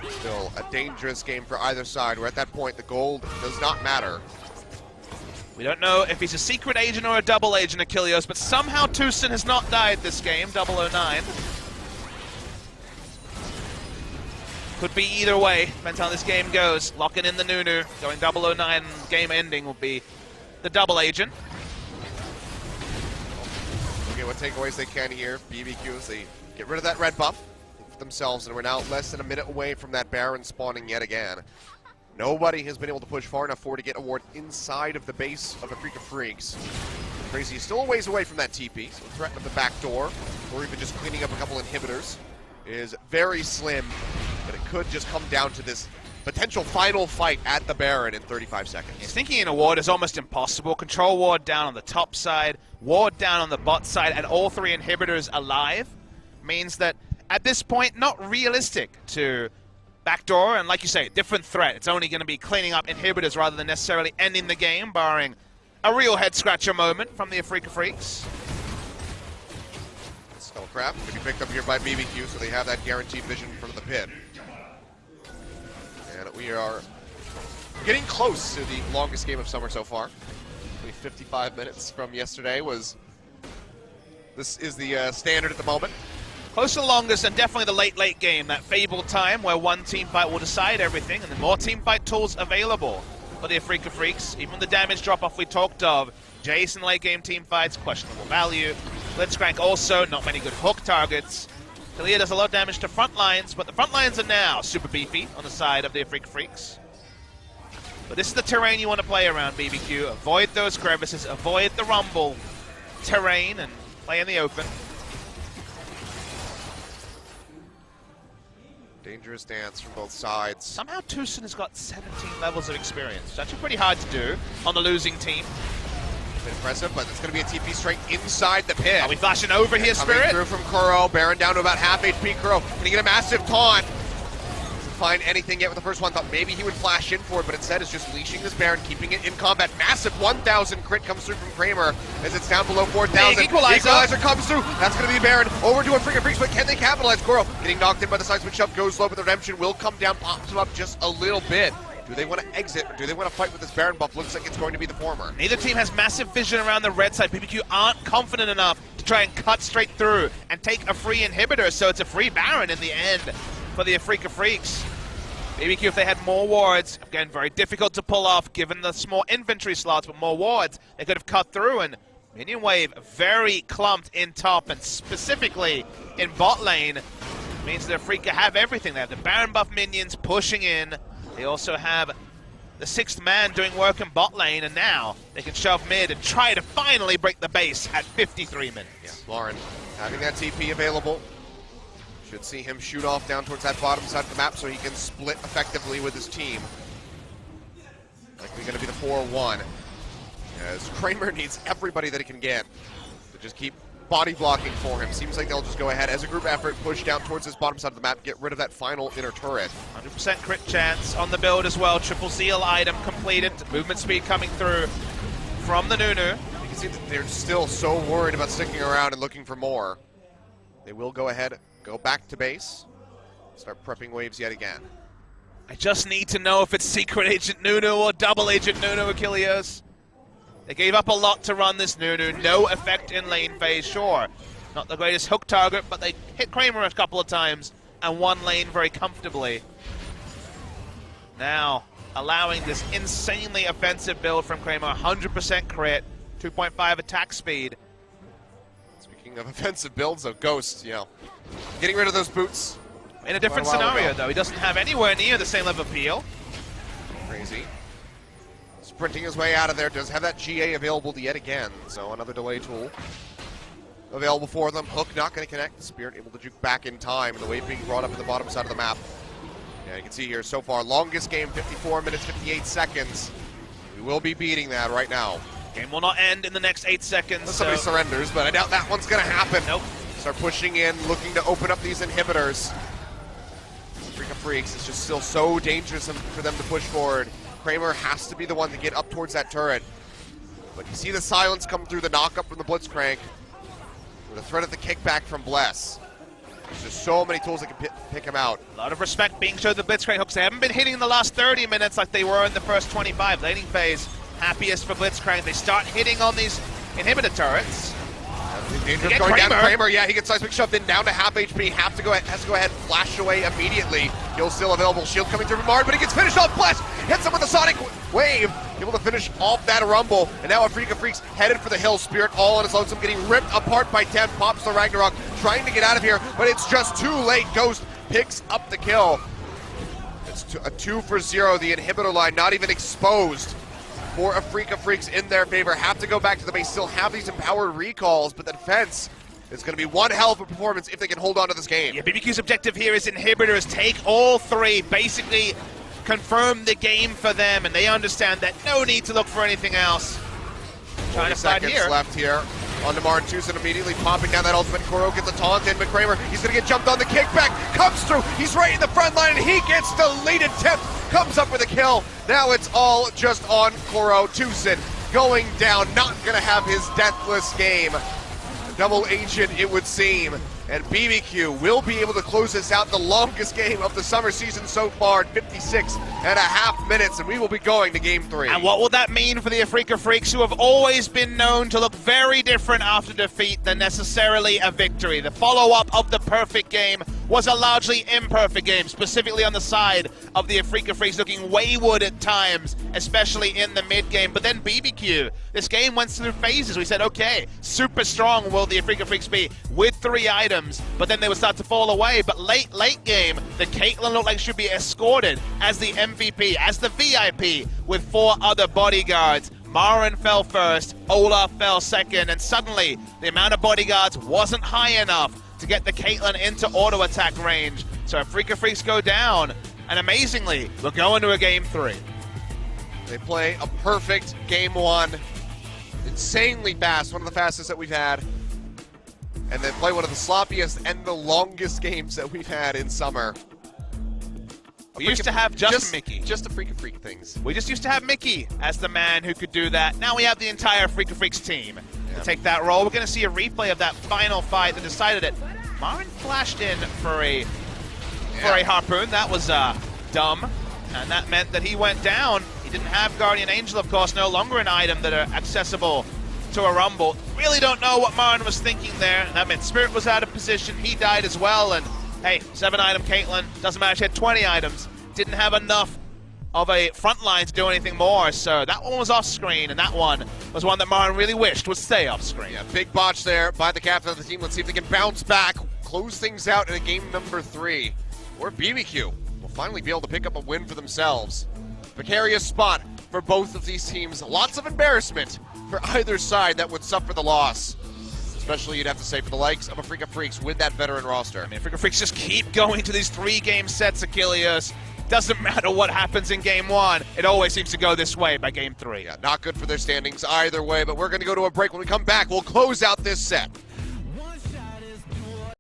Still a dangerous game for either side. We're at that point, the gold does not matter. We don't know if he's a secret agent or a double agent, Achilles, but somehow Tucson has not died this game, 009. Could be either way, depends how this game goes. Locking in the Nunu, going 009, game ending will be the double agent. Okay, what takeaways they can here. BBQ as they get rid of that red buff for themselves, and we're now less than a minute away from that Baron spawning yet again. Nobody has been able to push far enough forward to get a ward inside of the base of Afrika Freaks. Crazy is still a ways away from that TP, so the threat of the back door, or even just cleaning up a couple inhibitors, is very slim, but it could just come down to this potential final fight at the Baron in 35 seconds. He's thinking in a ward is almost impossible. Control ward down on the top side, ward down on the bot side, and all 3 inhibitors alive means that at this point, not realistic to backdoor, and like you say, different threat. It's only going to be cleaning up inhibitors rather than necessarily ending the game, barring a real head-scratcher moment from the Afrika Freaks. Skullcrab to be picked up here by BBQ, so they have that guaranteed vision in front of the pit. And we are getting close to the longest game of summer so far. Only 55 minutes from yesterday was. This is the standard at the moment. Close to the longest and definitely the late game, that fabled time where one team fight will decide everything, and the more team fight tools available for the Afrika Freaks. Even the damage drop-off we talked of, Jason late game team fights, questionable value. Blitzcrank also, not many good hook targets. Talia does a lot of damage to front lines, but the front lines are now super beefy on the side of the Afrika Freaks. But this is the terrain you want to play around, BBQ. Avoid those crevices, avoid the rumble terrain, and play in the open. Dangerous dance from both sides. Somehow Tucson has got 17 levels of experience. It's actually pretty hard to do on the losing team. Bit impressive, but it's going to be a TP straight inside the pit. Are we flashing over here, Spirit? Coming through from Kuro. Baron down to about half HP. Kuro, can he get a massive taunt? Doesn't find anything yet with the first one. Thought maybe he would flash in for it, but instead is just leashing this Baron, keeping it in combat. Massive 1,000 crit comes through from Kramer as it's down below 4,000. Equalizer comes through. That's going to be Baron over to Afrika Freaks, but can they capitalize? Kuro getting knocked in by the seismic shove, goes low, but the redemption will come down, pops him up just a little bit. Do they want to exit, or do they want to fight with this Baron buff? Looks like it's going to be the former. Neither team has massive vision around the red side. BBQ aren't confident enough to try and cut straight through and take a free inhibitor, so it's a free Baron in the end for the Afrika Freaks. BBQ, if they had more wards, again, very difficult to pull off given the small inventory slots, but more wards, they could have cut through, and minion wave very clumped in top, and specifically in bot lane, means that Afrika have everything. They have the Baron buff minions pushing in. They also have the 6th man doing work in bot lane, and now they can shove mid and try to finally break the base at 53 minutes. Yeah, Lauren having that TP available. Should see him shoot off down towards that bottom side of the map so he can split effectively with his team. Likely going to be the 4-1. As Kramer needs everybody that he can get to just keep body blocking for him. Seems like they'll just go ahead as a group effort, push down towards this bottom side of the map, get rid of that final inner turret. 100% crit chance on the build as well. Triple Zeal item completed. Movement speed coming through from the Nunu. You can see that they're still so worried about sticking around and looking for more. They will go ahead, go back to base, start prepping waves yet again. I just need to know if it's Secret Agent Nunu or Double Agent Nunu, Achilles. They gave up a lot to run this Nunu. No effect in lane phase, sure. Not the greatest hook target, but they hit Kramer a couple of times and won lane very comfortably. Now, allowing this insanely offensive build from Kramer. 100% crit, 2.5 attack speed. Speaking of offensive builds, though, Ghost, you know, getting rid of those boots. In a different scenario, though. He doesn't have anywhere near the same level of peel. Crazy. Sprinting his way out of there, does have that GA available yet again, so another delay tool available for them. Hook not going to connect. Spirit able to juke back in time. The wave being brought up at the bottom side of the map. Yeah, you can see here so far, longest game, 54 minutes, 58 seconds. We will be beating that right now. Game will not end in the next 8 seconds. Unless somebody surrenders, but I doubt that one's going to happen. Nope. Start pushing in, looking to open up these inhibitors. Afrika Freaks, it's just still so dangerous for them to push forward. Kramer has to be the one to get up towards that turret. But you see the silence come through, the knock-up from the Blitzcrank. With a threat of the kickback from Bless. There's just so many tools that can pick him out. A lot of respect being shown to the Blitzcrank hooks. They haven't been hitting in the last 30 minutes like they were in the first 25. Laning phase, happiest for Blitzcrank. They start hitting on these inhibitor turrets. Dangerous going down to Kramer. Yeah, he gets seismic shoved in down to half HP. Has to go ahead and flash away immediately. Kill still available. Shield coming through from Mard, but he gets finished off. Bless hits him with a sonic wave. Able to finish off that rumble. And now Afrika Freaks headed for the hill. Spirit all on his lonesome, getting ripped apart by 10. Pops the Ragnarok, trying to get out of here, but it's just too late. Ghost picks up the kill. It's a 2 for 0. The inhibitor line not even exposed for Afrika Freaks in their favor. Have to go back to the base, still have these empowered recalls, but the defense is going to be one hell of a performance if they can hold on to this game. Yeah, BBQ's objective here is inhibitors. Take all 3, basically confirm the game for them, and they understand that no need to look for anything else. 20 seconds left here. On to Martin Tucson immediately popping down that ultimate. Kuro gets a taunt in, but Kramer, he's going to get jumped on the kickback. Comes through, he's right in the front line, and he gets deleted. Tip comes up with a kill. Now it's all just on Kuro. Tucson going down, not going to have his deathless game. Double agent, it would seem. And BBQ will be able to close this out, the longest game of the summer season so far, 56.5 minutes, and we will be going to game 3. And what will that mean for the Afrika Freaks, who have always been known to look very different after defeat than necessarily a victory? The follow-up of the perfect game was a largely imperfect game, specifically on the side of the Afrika Freaks, looking wayward at times, especially in the mid-game. But then BBQ, this game went through phases. We said, okay, super strong will the Afrika Freaks be with 3 items, but then they would start to fall away. But late game, the Caitlyn looked like should be escorted as the MVP, as the VIP, with 4 other bodyguards. Maren fell first, Olaf fell second, and suddenly the amount of bodyguards wasn't high enough to get the Caitlyn into auto attack range. So Afrika Freaks go down, and amazingly, we're going to a game 3. They play a perfect game 1, insanely fast, one of the fastest that we've had, and then play one of the sloppiest and the longest games that we've had in summer. We used to have just Mickey. Just Afrika Freak things. We just used to have Mickey as the man who could do that. Now we have the entire Afrika Freaks team to take that role. We're going to see a replay of that final fight that decided it. Maren flashed in for a harpoon. That was dumb, and that meant that he went down. He didn't have Guardian Angel, of course, no longer an item that are accessible to a Rumble. Really don't know what Maren was thinking there. That meant Spirit was out of position. He died as well, and hey, 7-item Caitlyn, doesn't matter, she had 20 items. Didn't have enough of a front line to do anything more, so that one was off screen, and that one was one that Maren really wished would stay off screen. Yeah, big botch there by the captain of the team. Let's see if they can bounce back, close things out in a game number 3. Or BBQ will finally be able to pick up a win for themselves. Precarious spot for both of these teams. Lots of embarrassment for either side that would suffer the loss. Especially, you'd have to say, for the likes of Afrika Freaks with that veteran roster. I mean, Afrika Freaks just keep going to these 3-game sets, Achilles. Doesn't matter what happens in game 1, it always seems to go this way by game 3. Yeah, not good for their standings either way, but we're going to go to a break. When we come back, we'll close out this set.